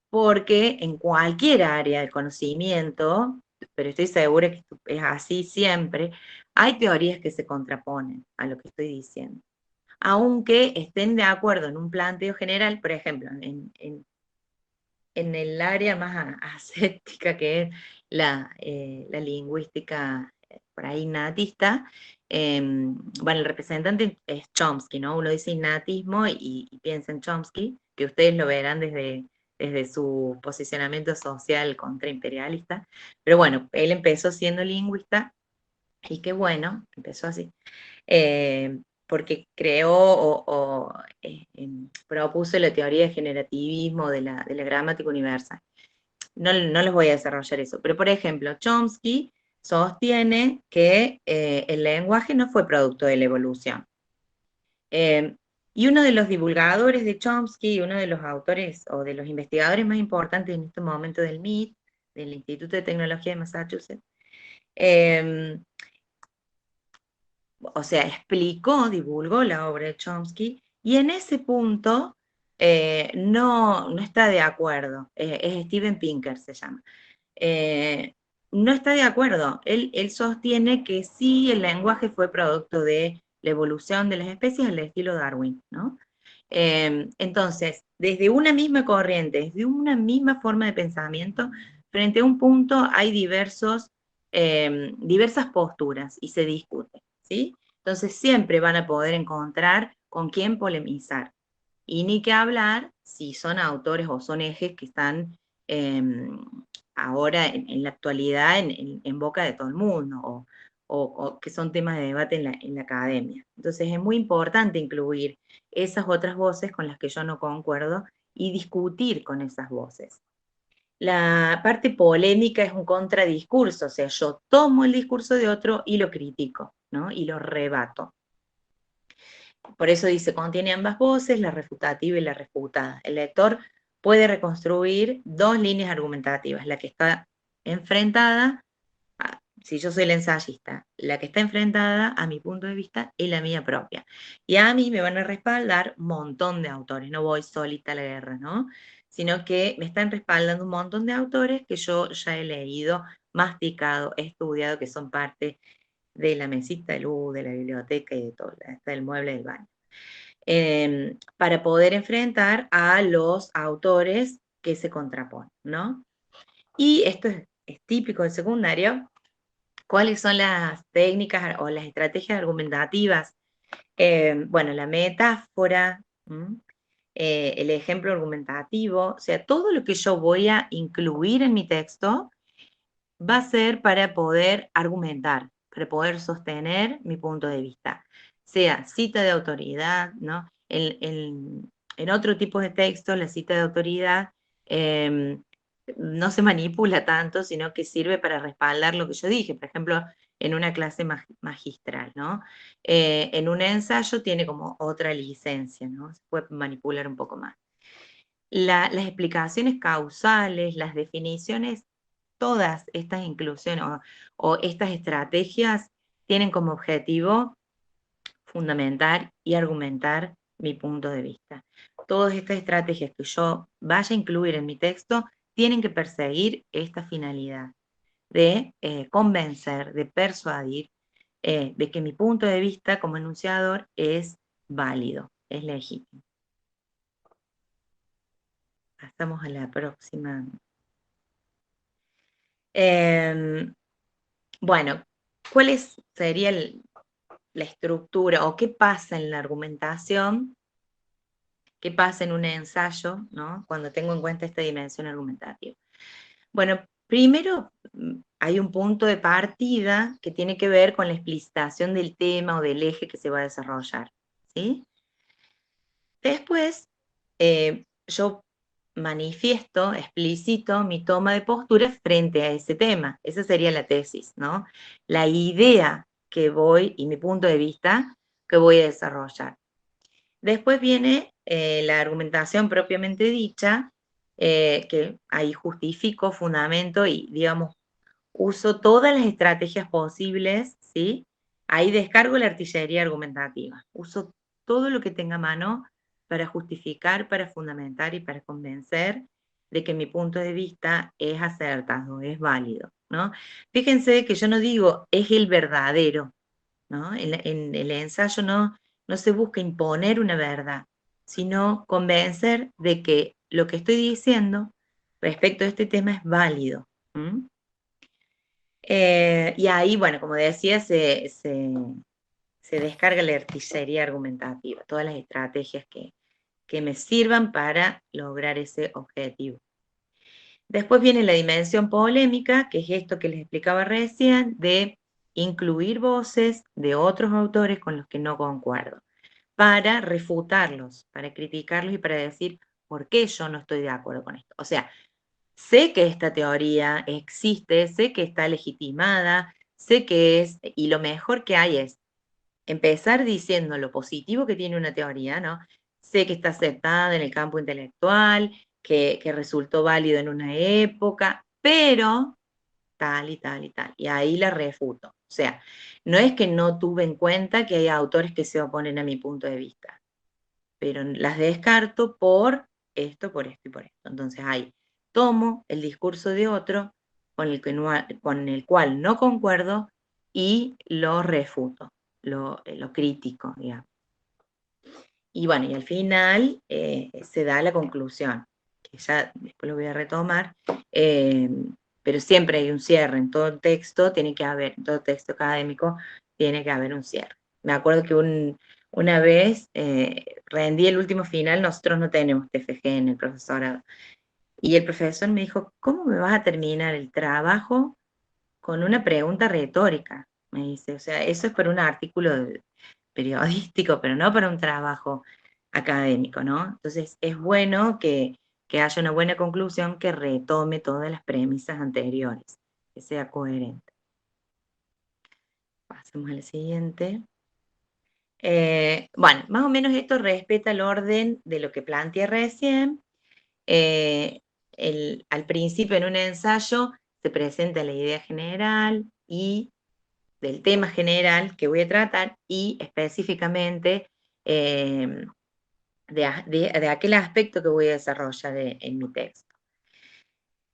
Porque en cualquier área del conocimiento, pero estoy segura que es así siempre, hay teorías que se contraponen a lo que estoy diciendo. Aunque estén de acuerdo en un planteo general, por ejemplo, en el área más ascética que es la lingüística por ahí innatista, bueno, el representante es Chomsky, ¿no? Uno dice innatismo y piensa en Chomsky, que ustedes lo verán desde su posicionamiento social contraimperialista, pero bueno, él empezó siendo lingüista y qué bueno, empezó así, porque creó propuso la teoría de generativismo de la gramática universal. No les voy a desarrollar eso, pero por ejemplo, Chomsky sostiene que el lenguaje no fue producto de la evolución. Y uno de los divulgadores de Chomsky, uno de los autores o de los investigadores más importantes en este momento del MIT, del Instituto de Tecnología de Massachusetts, o sea, explicó, divulgó la obra de Chomsky, y en ese punto no está de acuerdo. Es Steven Pinker, se llama. No está de acuerdo. Él sostiene que sí, el lenguaje fue producto de la evolución de las especies al estilo Darwin, ¿no? Entonces, desde una misma corriente, desde una misma forma de pensamiento, frente a un punto hay diversas posturas y se discute, ¿sí? Entonces siempre van a poder encontrar con quién polemizar. Y ni que hablar si son autores o son ejes que están ahora en la actualidad en boca de todo el mundo, o que son temas de debate en la academia. Entonces es muy importante incluir esas otras voces con las que yo no concuerdo y discutir con esas voces. La parte polémica es un contradiscurso, o sea, yo tomo el discurso de otro y lo critico, ¿no? Y lo rebato. Por eso dice, contiene ambas voces, la refutativa y la refutada. El lector puede reconstruir dos líneas argumentativas, la que está enfrentada, si yo soy el ensayista, la que está enfrentada a mi punto de vista y la mía propia. Y a mí me van a respaldar un montón de autores, no voy solita a la guerra, ¿no? Sino que me están respaldando un montón de autores que yo ya he leído, masticado, he estudiado, que son parte de la mesita de luz, de la biblioteca y de todo, hasta el mueble del baño. Para poder enfrentar a los autores que se contraponen, ¿no? Y esto es típico del secundario. ¿Cuáles son las técnicas o las estrategias argumentativas? Bueno, la metáfora, el ejemplo argumentativo, o sea, todo lo que yo voy a incluir en mi texto va a ser para poder argumentar, para poder sostener mi punto de vista, sea cita de autoridad, ¿no? En otro tipo de texto, la cita de autoridad no se manipula tanto, sino que sirve para respaldar lo que yo dije, por ejemplo, en una clase magistral, ¿no? En un ensayo tiene como otra licencia, ¿no? Se puede manipular un poco más. Las explicaciones causales, las definiciones, todas estas inclusiones o estas estrategias tienen como objetivo fundamentar y argumentar mi punto de vista. Todas estas estrategias que yo vaya a incluir en mi texto tienen que perseguir esta finalidad de convencer, de persuadir, de que mi punto de vista como enunciador es válido, es legítimo. Pasamos a la próxima. Bueno, ¿cuál sería la estructura o qué pasa en la argumentación? ¿Qué pasa en un ensayo, ¿no? Cuando tengo en cuenta esta dimensión argumentativa? Bueno, primero hay un punto de partida que tiene que ver con la explicitación del tema o del eje que se va a desarrollar, ¿sí? Después, yo manifiesto, explicito mi toma de postura frente a ese tema. Esa sería la tesis, ¿no? La idea que voy y mi punto de vista que voy a desarrollar. Después viene la argumentación propiamente dicha, que ahí justifico, fundamento y, digamos, uso todas las estrategias posibles, ¿sí? Ahí descargo la artillería argumentativa. Uso todo lo que tenga a mano para justificar, para fundamentar y para convencer de que mi punto de vista es acertado, es válido, ¿no? Fíjense que yo no digo es el verdadero, ¿no? En el ensayo no se busca imponer una verdad, sino convencer de que lo que estoy diciendo respecto a este tema es válido. Y ahí, bueno, como decía, se descarga la artillería argumentativa, todas las estrategias que me sirvan para lograr ese objetivo. Después viene la dimensión polémica, que es esto que les explicaba recién, de incluir voces de otros autores con los que no concuerdo, para refutarlos, para criticarlos y para decir por qué yo no estoy de acuerdo con esto. O sea, sé que esta teoría existe, sé que está legitimada, sé que es, y lo mejor que hay es empezar diciendo lo positivo que tiene una teoría, ¿no? Sé que está aceptada en el campo intelectual, que resultó válido en una época, pero tal y tal y tal. Y ahí la refuto. O sea, no es que no tuve en cuenta que hay autores que se oponen a mi punto de vista, pero las descarto por esto, por esto y por esto. Entonces ahí tomo el discurso de otro con el cual no concuerdo y lo refuto, lo critico, digamos. Y bueno, y al final se da la conclusión, que ya después lo voy a retomar, pero siempre hay un cierre, en todo texto tiene que haber, en todo texto académico tiene que haber un cierre. Me acuerdo que una vez rendí el último final, nosotros no tenemos TFG en el profesorado, y el profesor me dijo, ¿cómo me vas a terminar el trabajo con una pregunta retórica? Me dice, o sea, eso es para un artículo periodístico, pero no para un trabajo académico, ¿no? Entonces es bueno que haya una buena conclusión que retome todas las premisas anteriores, que sea coherente. Pasemos a la siguiente. Bueno, más o menos esto respeta el orden de lo que planteé recién. Al principio en un ensayo se presenta la idea general y del tema general que voy a tratar y específicamente de aquel aspecto que voy a desarrollar en mi texto.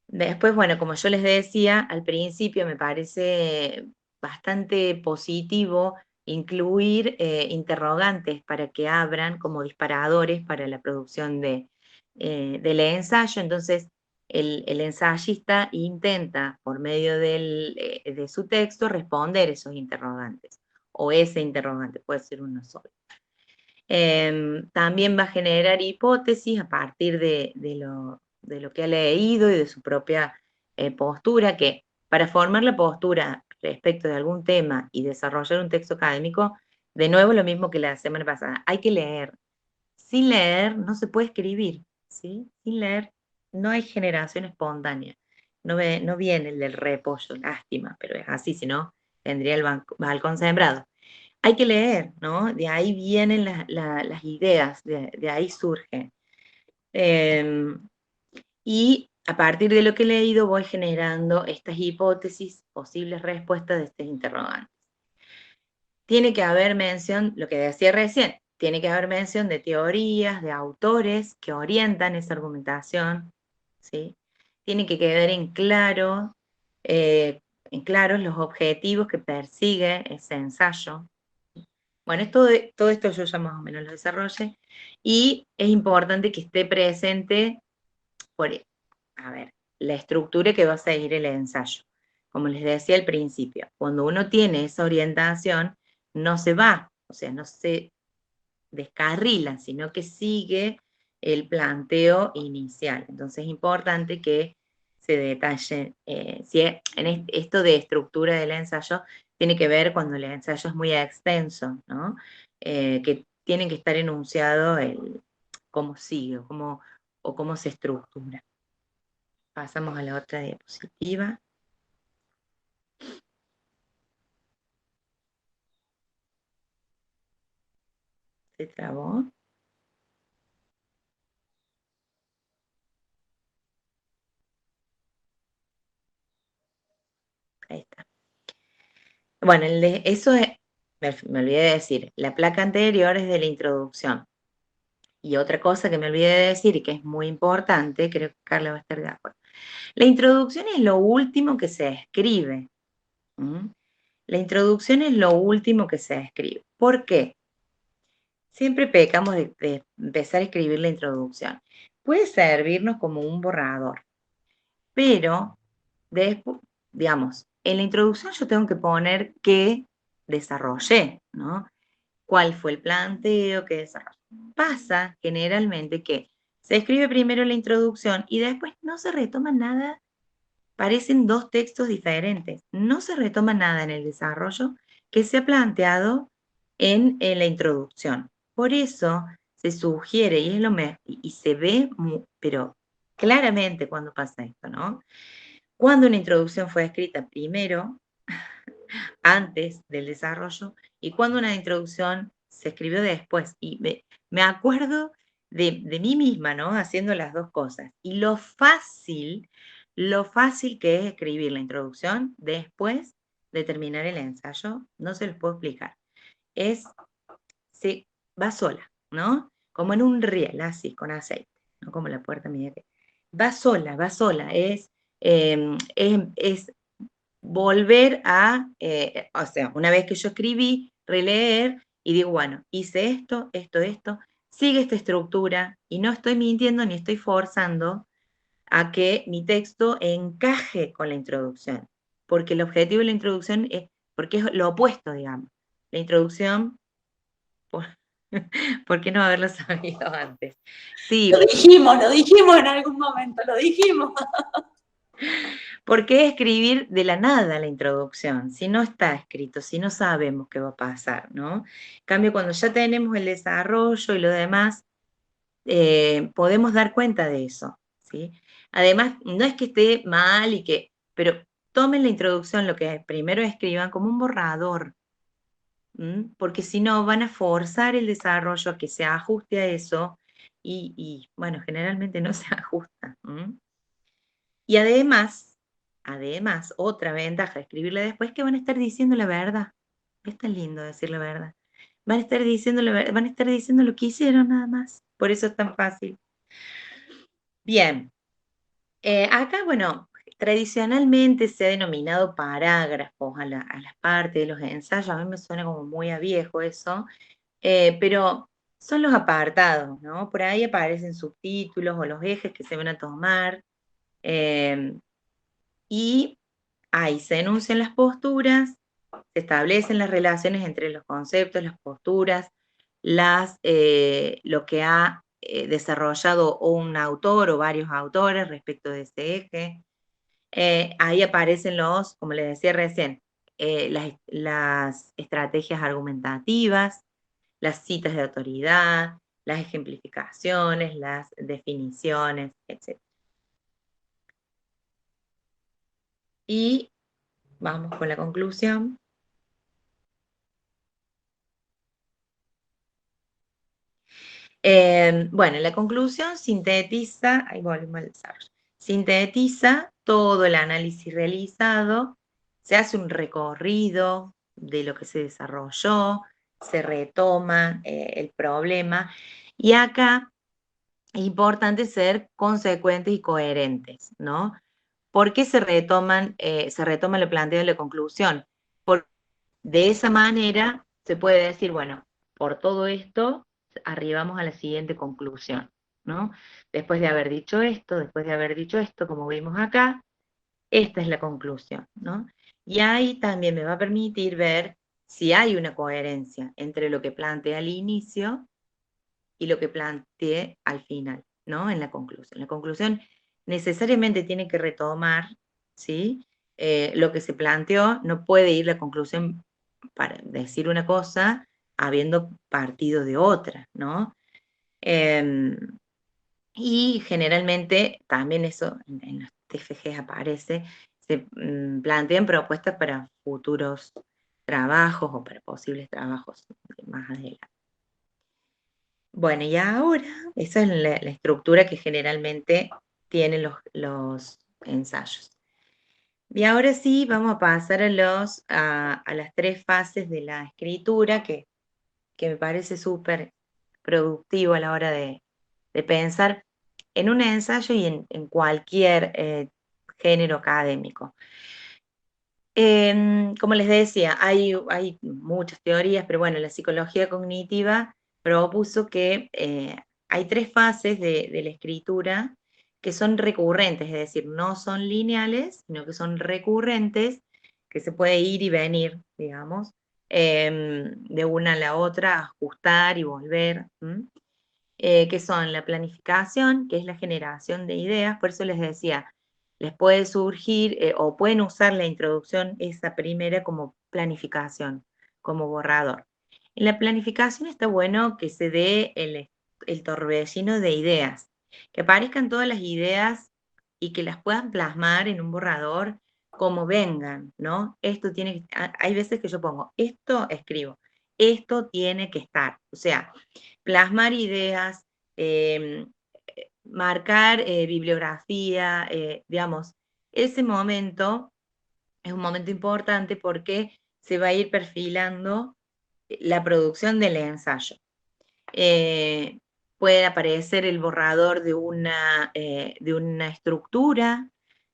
Después, bueno, como yo les decía, al principio me parece bastante positivo incluir interrogantes para que abran como disparadores para la producción del ensayo. Entonces, el ensayista intenta, por medio de su texto, responder esos interrogantes, o ese interrogante, puede ser uno solo. También va a generar hipótesis a partir de lo que ha leído y de su propia postura, que para formar la postura respecto de algún tema y desarrollar un texto académico, de nuevo lo mismo que la semana pasada, hay que leer. Sin leer no se puede escribir, ¿sí? Sin leer no hay generación espontánea. No viene el del repollo, lástima, pero es así, si no, tendría el balcón sembrado. Hay que leer, ¿no? De ahí vienen las ideas, de ahí surgen. Y a partir de lo que he leído voy generando estas hipótesis, posibles respuestas de estos interrogantes. Tiene que haber mención, lo que decía recién, tiene que haber mención de teorías, de autores que orientan esa argumentación, ¿sí? Tiene que quedar en claros los objetivos que persigue ese ensayo. Bueno, todo esto yo ya más o menos lo desarrollé, y es importante que esté presente a ver, la estructura que va a seguir el ensayo. Como les decía al principio, cuando uno tiene esa orientación, no se va, o sea, no se descarrila, sino que sigue el planteo inicial. Entonces es importante que se detalle, esto de estructura del ensayo tiene que ver cuando el ensayo es muy extenso, ¿no? Que tiene que estar enunciado cómo sigue o cómo se estructura. Pasamos a la otra diapositiva. ¿Se trabó? Ahí está. Bueno, eso me olvidé de decir, la placa anterior es de la introducción. Y otra cosa que me olvidé de decir y que es muy importante, creo que Carla va a estar de acuerdo. La introducción es lo último que se escribe. La introducción es lo último que se escribe. ¿Por qué? Siempre pecamos de empezar a escribir la introducción. Puede servirnos como un borrador, pero después, digamos, en la introducción yo tengo que poner qué desarrollé, ¿no? ¿Cuál fue el planteo que desarrollé? Pasa generalmente que se escribe primero la introducción y después no se retoma nada. Parecen dos textos diferentes. No se retoma nada en el desarrollo que se ha planteado en la introducción. Por eso se sugiere, y se ve, pero claramente cuando pasa esto, ¿no? Cuando una introducción fue escrita primero, antes del desarrollo, y cuando una introducción se escribió después. Y me acuerdo de mí misma, ¿no? Haciendo las dos cosas. Y lo fácil que es escribir la introducción después de terminar el ensayo, no se los puedo explicar. Se va sola, ¿no? Como en un riel, así, con aceite, no como la puerta mía. Va sola, es volver a, o sea, una vez que yo escribí, releer y digo, bueno, hice esto, sigue esta estructura y no estoy mintiendo ni estoy forzando a que mi texto encaje con la introducción, porque el objetivo de la introducción porque es lo opuesto, digamos. La introducción, ¿por qué no haberlo sabido antes? Sí. Lo dijimos en algún momento, lo dijimos. ¿Por qué escribir de la nada la introducción? Si no está escrito, si no sabemos qué va a pasar, ¿no? En cambio, cuando ya tenemos el desarrollo y lo demás, podemos dar cuenta de eso, ¿sí? Además, no es que esté mal pero tomen la introducción, lo que primero escriban, como un borrador, porque si no van a forzar el desarrollo a que se ajuste a eso y bueno, generalmente no se ajusta. Y además, otra ventaja de escribirle después es que van a estar diciendo la verdad. Es tan lindo decir la verdad. Van a estar diciendo van a estar diciendo lo que hicieron nada más. Por eso es tan fácil. Bien. Acá, bueno, tradicionalmente se ha denominado parágrafos a las partes de los ensayos. A mí me suena como muy a viejo eso. Pero son los apartados, ¿no? Por ahí aparecen subtítulos o los ejes que se van a tomar. Y ahí se enuncian las posturas, se establecen las relaciones entre los conceptos, las posturas, lo que ha desarrollado un autor o varios autores respecto de ese eje. Ahí aparecen como les decía recién, las estrategias argumentativas, las citas de autoridad, las ejemplificaciones, las definiciones, etc. Y vamos con la conclusión. Bueno, la conclusión sintetiza, ahí volvemos al desarrollo, sintetiza todo el análisis realizado, se hace un recorrido de lo que se desarrolló, se retoma el problema, y acá es importante ser consecuentes y coherentes, ¿no? ¿Por qué se retoma el planteo de la conclusión? Porque de esa manera se puede decir, bueno, por todo esto arribamos a la siguiente conclusión. ¿no? Después de haber dicho esto, como vimos acá, esta es la conclusión, ¿no? Y ahí también me va a permitir ver si hay una coherencia entre lo que planteé al inicio y lo que planteé al final, ¿no? En la conclusión. La conclusión necesariamente tiene que retomar, ¿sí? Lo que se planteó, no puede ir la conclusión para decir una cosa habiendo partido de otra, ¿no? Y generalmente también eso en los TFGs aparece, se plantean propuestas para futuros trabajos o para posibles trabajos más adelante. Bueno, y ahora, esa es la estructura que generalmente tienen los ensayos. Y ahora sí, vamos a pasar a las 3 fases de la escritura, que me parece súper productivo a la hora de pensar en un ensayo y en cualquier género académico. Como les decía, hay muchas teorías, pero bueno, la psicología cognitiva propuso que hay 3 fases de la escritura que son recurrentes, es decir, no son lineales, sino que son recurrentes, que se puede ir y venir, digamos, de una a la otra, ajustar y volver, que son la planificación, que es la generación de ideas, por eso les decía, les puede surgir o pueden usar la introducción, esa primera, como planificación, como borrador. En la planificación está bueno que se dé el torbellino de ideas, que aparezcan todas las ideas y que las puedan plasmar en un borrador como vengan, ¿no? Esto tiene que, hay veces que yo pongo, esto escribo, esto tiene que estar, o sea, plasmar ideas, marcar bibliografía, digamos, ese momento es un momento importante porque se va a ir perfilando la producción del ensayo. Puede aparecer el borrador de una estructura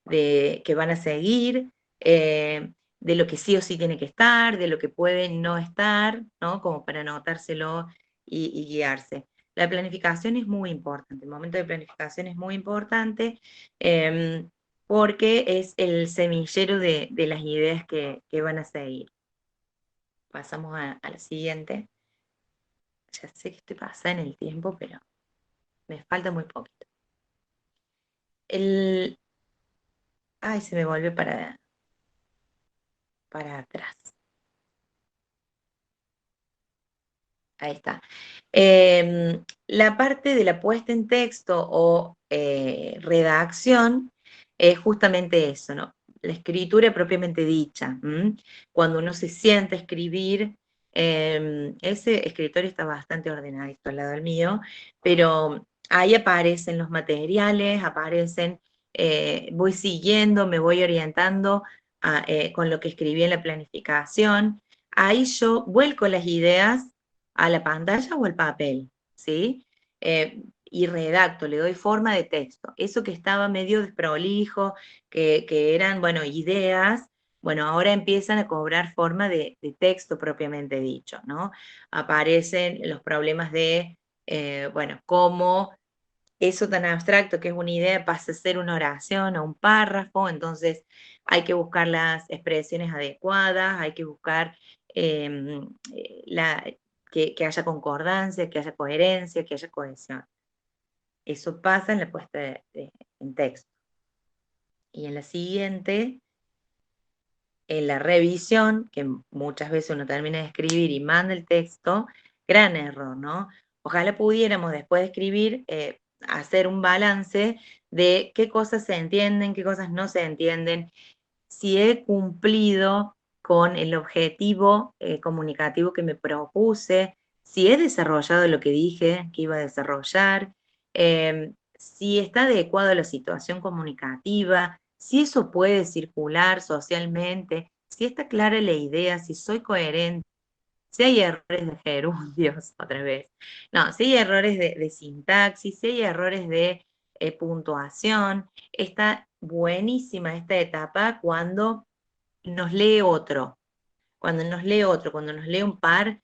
que van a seguir, de lo que sí o sí tiene que estar, de lo que puede no estar, ¿no? Como para anotárselo y guiarse. La planificación es muy importante, el momento de planificación es muy importante porque es el semillero de las ideas que van a seguir. Pasamos a la siguiente. Ya sé que estoy pasada en el tiempo, pero me falta muy poquito. Ay, se me volvió para atrás. Ahí está. La parte de la puesta en texto o redacción es justamente eso, ¿no? La escritura propiamente dicha. Cuando uno se sienta a escribir, ese escritorio está bastante ordenadito al lado del mío, pero ahí aparecen los materiales, voy siguiendo, me voy orientando con lo que escribí en la planificación. Ahí yo vuelco las ideas a la pantalla o al papel, ¿sí? Y redacto, le doy forma de texto. Eso que estaba medio desprolijo, que eran, bueno, ideas, bueno, ahora empiezan a cobrar forma de texto propiamente dicho, ¿no? Aparecen los problemas de, bueno, cómo eso tan abstracto que es una idea pasa a ser una oración o un párrafo, entonces hay que buscar las expresiones adecuadas, hay que buscar que haya concordancia, que haya coherencia, que haya cohesión. Eso pasa en la puesta en texto. Y en la siguiente, en la revisión, que muchas veces uno termina de escribir y manda el texto, gran error, ¿no? Ojalá pudiéramos después de escribir hacer un balance de qué cosas se entienden, qué cosas no se entienden, si he cumplido con el objetivo comunicativo que me propuse, si he desarrollado lo que dije que iba a desarrollar, si está adecuado a la situación comunicativa, si eso puede circular socialmente, si está clara la idea, si soy coherente, si hay errores de gerundios, otra vez. No, si hay errores de sintaxis, si hay errores de puntuación. Está buenísima esta etapa cuando nos lee otro. Cuando nos lee un par,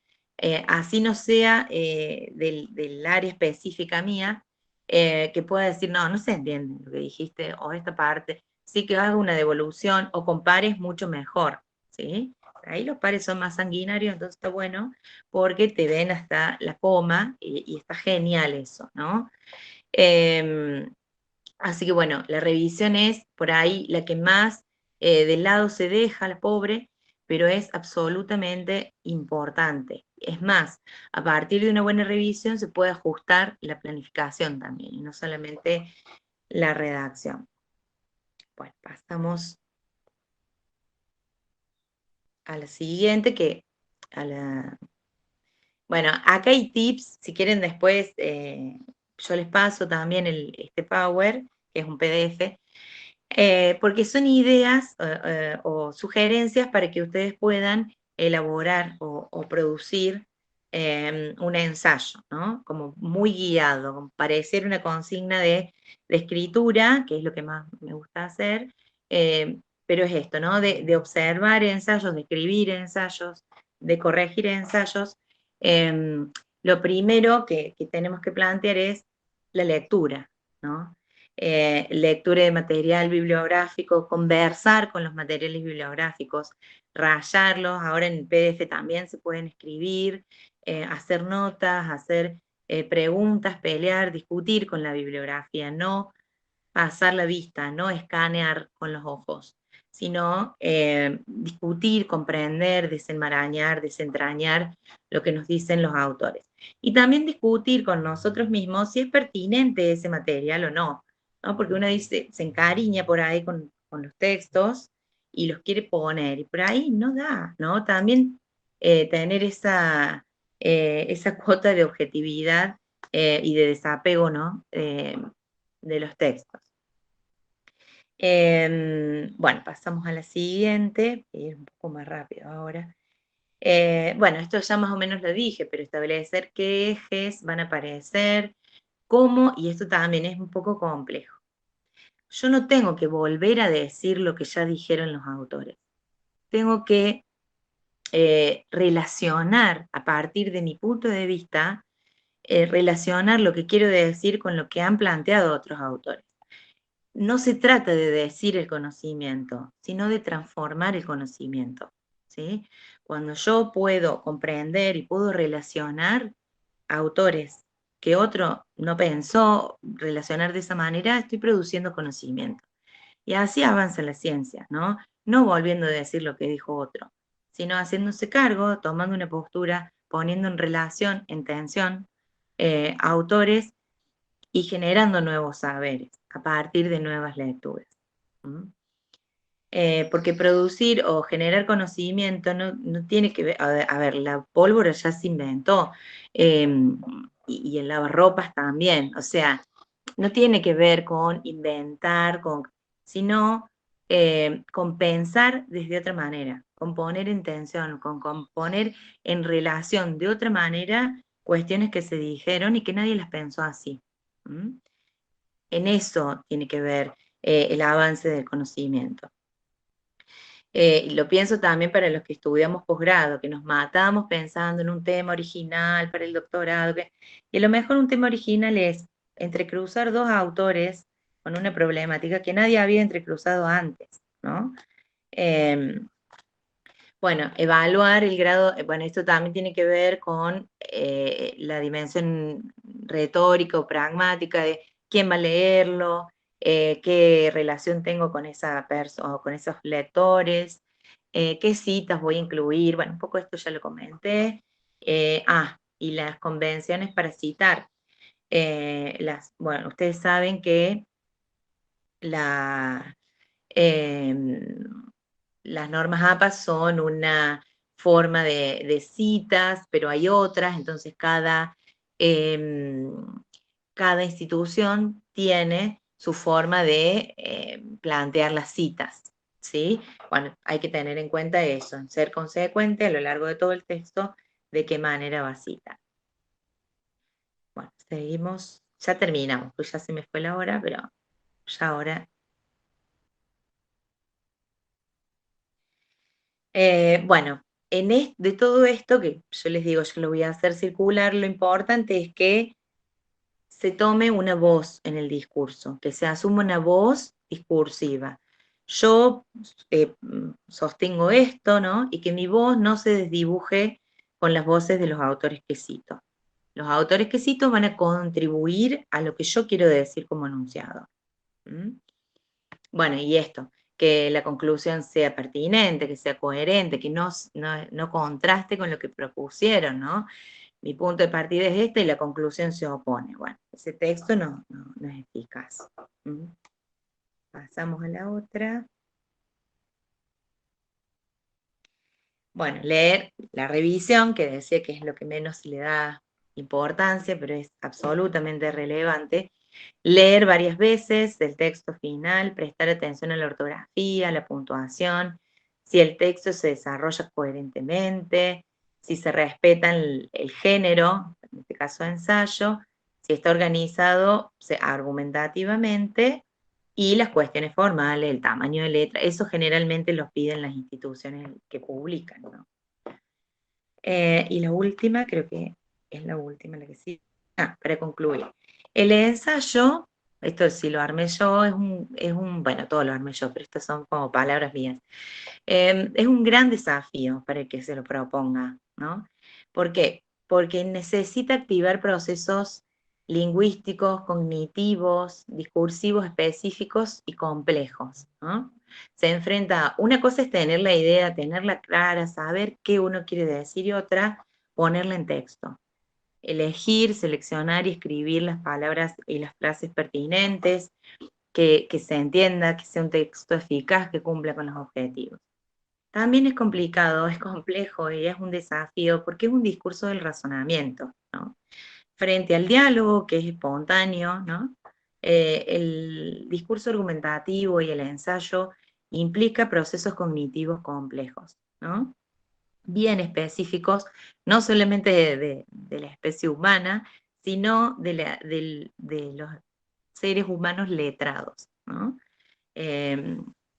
así no sea del área específica mía, que pueda decir, no se entiende lo que dijiste, o esta parte, sí que haga una devolución, o con pares mucho mejor, ¿sí? Ahí los pares son más sanguinarios, entonces está bueno, porque te ven hasta la coma, y está genial eso, ¿no? Así que bueno, la revisión es por ahí la que más de lado se deja, la pobre, pero es absolutamente importante. Es más, a partir de una buena revisión se puede ajustar la planificación también, y no solamente la redacción. Bueno, pasamos a la siguiente, Bueno, acá hay tips, si quieren después yo les paso también este Power, que es un PDF, porque son ideas o sugerencias para que ustedes puedan elaborar o producir un ensayo, ¿no? Como muy guiado, como parecer una consigna de escritura, que es lo que más me gusta hacer, pero es esto, ¿no? De observar ensayos, de escribir ensayos, de corregir ensayos. Lo primero que tenemos que plantear es la lectura, ¿no? Lectura de material bibliográfico, conversar con los materiales bibliográficos, rayarlos, ahora en PDF también se pueden escribir, hacer notas, hacer preguntas, pelear, discutir con la bibliografía, no pasar la vista, no escanear con los ojos, sino discutir, comprender, desenmarañar, desentrañar lo que nos dicen los autores. Y también discutir con nosotros mismos si es pertinente ese material o no, ¿no? Porque uno dice, se encariña por ahí con los textos y los quiere poner, y por ahí no da, ¿no? También tener esa cuota de objetividad y de desapego, ¿no? De los textos. Bueno, pasamos a la siguiente, voy a ir un poco más rápido ahora. Bueno, esto ya más o menos lo dije, pero establecer qué ejes van a aparecer, cómo, y esto también es un poco complejo. Yo no tengo que volver a decir lo que ya dijeron los autores. Tengo que relacionar a partir de mi punto de vista, relacionar lo que quiero decir con lo que han planteado otros autores. No se trata de decir el conocimiento, sino de transformar el conocimiento, ¿sí? Cuando yo puedo comprender y puedo relacionar autores que otro no pensó relacionar de esa manera, estoy produciendo conocimiento. Y así avanza la ciencia, ¿no? No volviendo a decir lo que dijo otro, sino haciéndose cargo, tomando una postura, poniendo en relación, en tensión, autores y generando nuevos saberes a partir de nuevas lecturas. Porque producir o generar conocimiento no tiene que ver, a ver, la pólvora ya se inventó, y el lavarropas también, o sea, no tiene que ver con inventar, sino con pensar desde otra manera, con poner en tensión, con poner en relación de otra manera cuestiones que se dijeron y que nadie las pensó así. En eso tiene que ver el avance del conocimiento. Lo pienso también para los que estudiamos posgrado, que nos matamos pensando en un tema original para el doctorado, y a lo mejor un tema original es entrecruzar dos autores con una problemática que nadie había entrecruzado antes, ¿no? Bueno, evaluar el grado, bueno, esto también tiene que ver con la dimensión retórica o pragmática de quién va a leerlo, qué relación tengo con esa persona o con esos lectores, qué citas voy a incluir, bueno, un poco esto ya lo comenté. Y las convenciones para citar. Bueno, ustedes saben que las normas APA son una forma de citas, pero hay otras, entonces cada institución tiene su forma de plantear las citas, ¿sí? Bueno, hay que tener en cuenta eso, ser consecuente a lo largo de todo el texto de qué manera va a citar. Bueno, seguimos, ya terminamos, pues ya se me fue la hora, pero ya ahora... bueno, de todo esto que yo les digo, yo lo voy a hacer circular, lo importante es que se tome una voz en el discurso, que se asuma una voz discursiva. Yo sostengo esto, ¿no? Y que mi voz no se desdibuje con las voces de los autores que cito. Los autores que cito van a contribuir a lo que yo quiero decir como enunciado. Bueno, y esto, que la conclusión sea pertinente, que sea coherente, que no contraste con lo que propusieron, ¿no? Mi punto de partida es este y la conclusión se opone. Bueno, ese texto no es eficaz. Pasamos a la otra. Bueno, leer la revisión, que decía que es lo que menos le da importancia, pero es absolutamente relevante. Leer varias veces el texto final, prestar atención a la ortografía, a la puntuación, si el texto se desarrolla coherentemente, si se respeta el género, en este caso ensayo, si está organizado argumentativamente, y las cuestiones formales, el tamaño de letra, eso generalmente lo piden las instituciones que publican, ¿no? Y la última, creo que es la última, la que sí. Para concluir. El ensayo, esto sí lo armé yo, bueno, todo lo armé yo, pero estas son como palabras mías. Es un gran desafío para el que se lo proponga, ¿no? ¿Por qué? Porque necesita activar procesos lingüísticos, cognitivos, discursivos específicos y complejos, ¿no? Se enfrenta, una cosa es tener la idea, tenerla clara, saber qué uno quiere decir, y otra, ponerla en texto. Elegir, seleccionar y escribir las palabras y las frases pertinentes, que se entienda, que sea un texto eficaz, que cumpla con los objetivos. También es complicado, es complejo y es un desafío porque es un discurso del razonamiento, ¿no? Frente al diálogo, que es espontáneo, ¿no? El discurso argumentativo y el ensayo implica procesos cognitivos complejos, ¿no? Bien específicos, no solamente de la especie humana, sino de los seres humanos letrados, ¿no?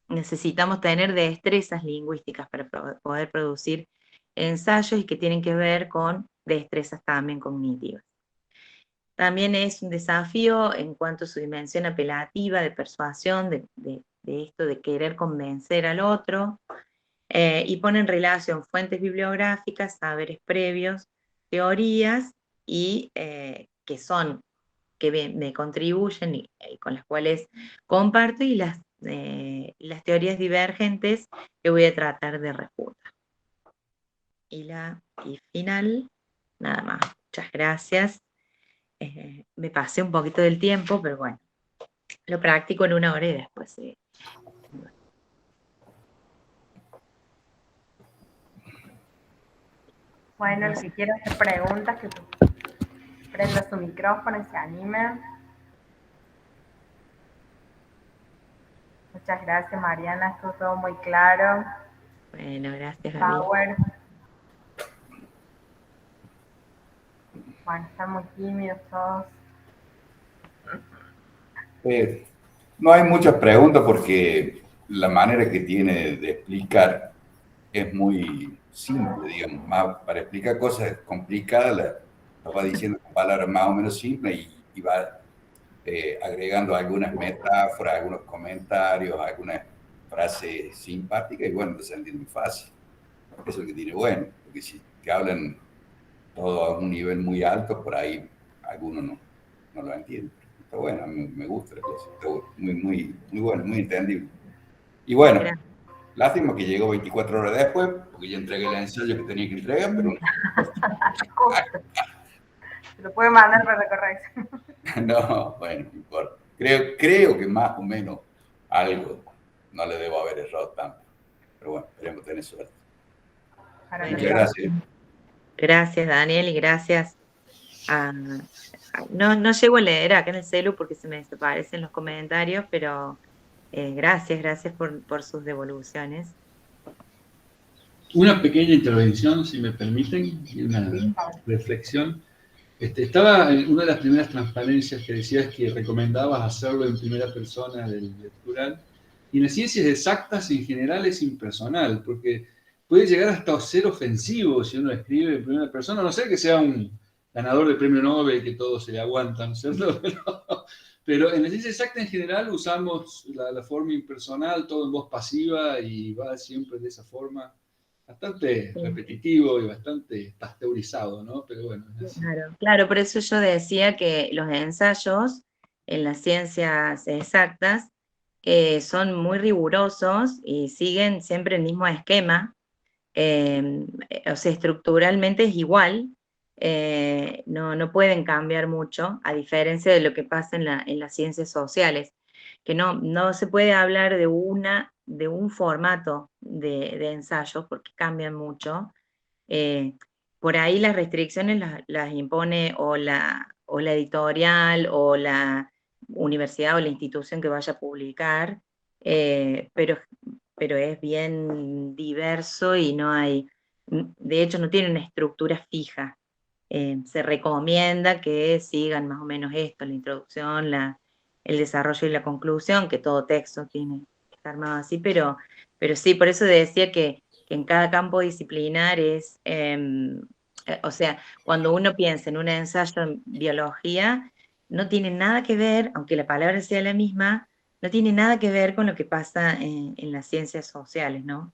Necesitamos tener destrezas lingüísticas para poder producir ensayos y que tienen que ver con destrezas también cognitivas. También es un desafío en cuanto a su dimensión apelativa, de persuasión, de esto de querer convencer al otro, y pone en relación fuentes bibliográficas, saberes previos, teorías, y que me contribuyen y con las cuales comparto, y las teorías divergentes que voy a tratar de refutar. Y final, nada más. Muchas gracias. Me pasé un poquito del tiempo, pero bueno, lo practico en 1 hora y después Bueno, el que quiera hacer preguntas, que prenda su micrófono y se anime. Muchas gracias, Mariana, estuvo todo muy claro. Bueno, gracias, Gaby. Power. Bueno, están muy tímidos todos. No hay muchas preguntas porque la manera que tiene de explicar es muy simple, digamos. Para explicar cosas complicadas las va diciendo con palabras más o menos simples y va agregando algunas metáforas, algunos comentarios, algunas frases simpáticas, y bueno, se entiende muy fácil. Eso es lo que tiene bueno, porque si te hablan todo a un nivel muy alto, por ahí algunos no lo entienden. Está bueno, a mí me gusta la cosa, está muy bueno, muy entendible. Y bueno, lástima que llegó 24 horas después, porque yo entregué el ensayo que tenía que entregar, pero Se lo puede mandar para la corrección. no, bueno, no importa. Creo que más o menos algo no le debo haber errado tanto. Pero bueno, esperemos tener suerte. Muchas gracias. Gracias, Daniel, y gracias no llego a leer acá en el celu porque se me desaparecen los comentarios, pero gracias por sus devoluciones. Una pequeña intervención, si me permiten, y una reflexión. Estaba en una de las primeras transparencias que decías que recomendabas hacerlo en primera persona del plural, y en las ciencias exactas en general es impersonal, porque puede llegar hasta ser ofensivo si uno escribe en primera persona, a no ser que sea ganador del premio Nobel que todos se le aguantan, ¿cierto? Pero en la ciencia exacta en general usamos la forma impersonal, todo en voz pasiva y va siempre de esa forma, bastante repetitivo y bastante pasteurizado, ¿no? Pero bueno. Claro, por eso yo decía que los ensayos en las ciencias exactas son muy rigurosos y siguen siempre el mismo esquema. O sea, estructuralmente es igual, no pueden cambiar mucho, a diferencia de lo que pasa en las ciencias sociales, que no se puede hablar de un formato de ensayos porque cambian mucho. Por ahí las restricciones las impone o la editorial o la universidad o la institución que vaya a publicar, pero es bien diverso y no hay, de hecho no tiene una estructura fija. Se recomienda que sigan más o menos esto, la introducción, el desarrollo y la conclusión, que todo texto tiene que estar armado así, pero sí, por eso decía que en cada campo disciplinar es, o sea, cuando uno piensa en un ensayo en biología, no tiene nada que ver, aunque la palabra sea la misma, no tiene nada que ver con lo que pasa en las ciencias sociales, ¿no?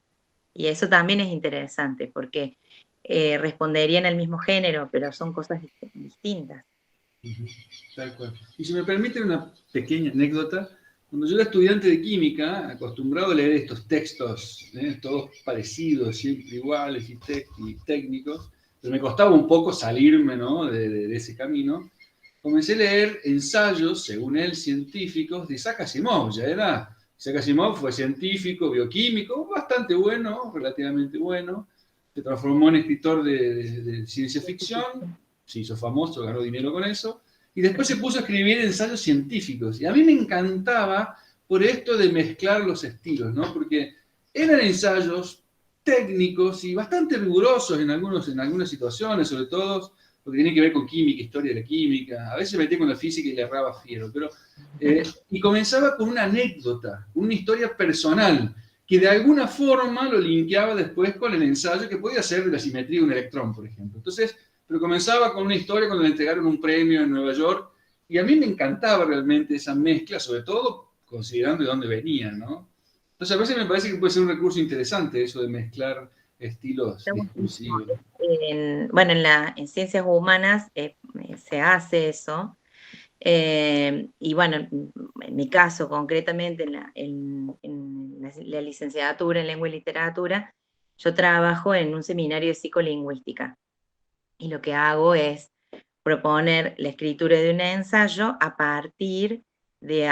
Y eso también es interesante, porque responderían al mismo género, pero son cosas distintas. Tal cual. Y si me permiten una pequeña anécdota, cuando yo era estudiante de química, acostumbrado a leer estos textos, todos parecidos, siempre iguales y técnicos, pero me costaba un poco salirme, ¿no?, de ese camino, comencé a leer ensayos, según él, científicos, de Isaac Asimov. Isaac Asimov fue científico, bioquímico, bastante bueno, relativamente bueno, se transformó en escritor de ciencia ficción, se hizo famoso, ganó dinero con eso, y después se puso a escribir ensayos científicos. Y a mí me encantaba por esto de mezclar los estilos, ¿no? Porque eran ensayos técnicos y bastante rigurosos en algunas situaciones, sobre todo lo que tiene que ver con química, historia de la química. A veces me metía con la física y le erraba fiero, pero... y comenzaba con una anécdota, una historia personal, que de alguna forma lo linkeaba después con el ensayo, que podía ser de la simetría de un electrón, por ejemplo. Entonces, pero comenzaba con una historia cuando le entregaron un premio en Nueva York, y a mí me encantaba realmente esa mezcla, sobre todo considerando de dónde venía, ¿no? Entonces, a veces me parece que puede ser un recurso interesante eso de mezclar estilos discursivos. Bueno, en ciencias humanas se hace eso. Y bueno, en mi caso concretamente, en la licenciatura en lengua y literatura, yo trabajo en un seminario de psicolingüística. Y lo que hago es proponer la escritura de un ensayo a partir de,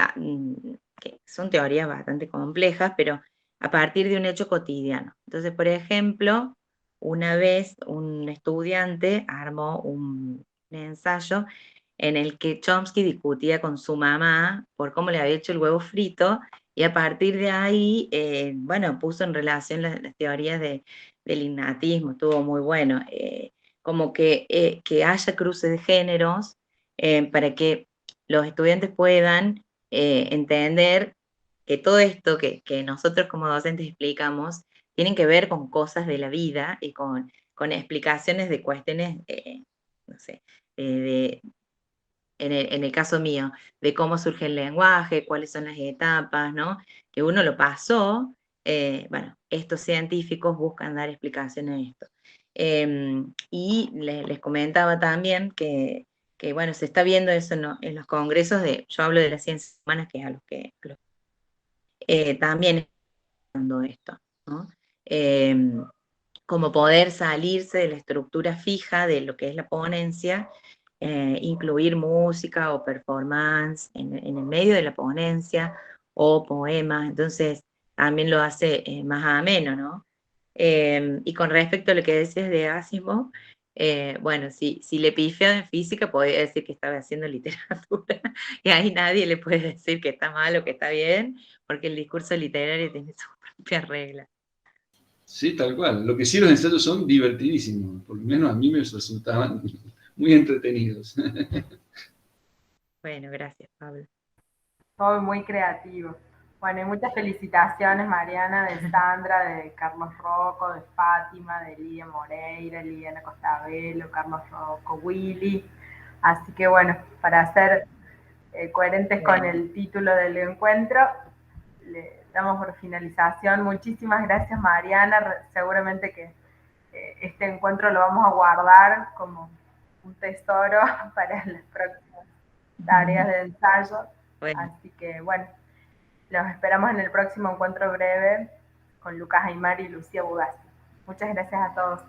que son teorías bastante complejas, pero a partir de un hecho cotidiano. Entonces, por ejemplo, una vez un estudiante armó un ensayo en el que Chomsky discutía con su mamá por cómo le había hecho el huevo frito, y a partir de ahí, bueno, puso en relación las teorías del innatismo, estuvo muy bueno. Como que haya cruces de géneros para que los estudiantes puedan entender que todo esto que nosotros como docentes explicamos tienen que ver con cosas de la vida y con explicaciones de cuestiones, no sé, en el caso mío, de cómo surge el lenguaje, cuáles son las etapas, ¿no? Que uno lo pasó, bueno, estos científicos buscan dar explicaciones a esto. Y les comentaba también que, bueno, se está viendo eso en los congresos yo hablo de las ciencias humanas, que es a los que también están dando esto, ¿no? Como poder salirse de la estructura fija de lo que es la ponencia, incluir música o performance en el medio de la ponencia, o poemas, entonces también lo hace más ameno, ¿no? Y con respecto a lo que decías de Asimov, bueno, si le pifiaba en física, podría decir que estaba haciendo literatura, y ahí nadie le puede decir que está mal o que está bien, porque el discurso literario tiene su propia regla. Sí, tal cual. Lo que sí, los ensayos son divertidísimos, por lo menos a mí me resultaban muy entretenidos. Bueno, gracias, Pablo. Todo muy creativo. Bueno, y muchas felicitaciones, Mariana, de Sandra, de Carlos Rocco, de Fátima, de Lidia Moreira, Liliana Costabelo, Carlos Rocco, Willy. Así que bueno, para ser coherentes con el título del encuentro, le damos por finalización. Muchísimas gracias, Mariana. Seguramente que este encuentro lo vamos a guardar como un tesoro para las próximas tareas de ensayo. Bueno. Así que bueno, los esperamos en el próximo encuentro breve con Lucas Aymar y Lucía Bugasti. Muchas gracias a todos.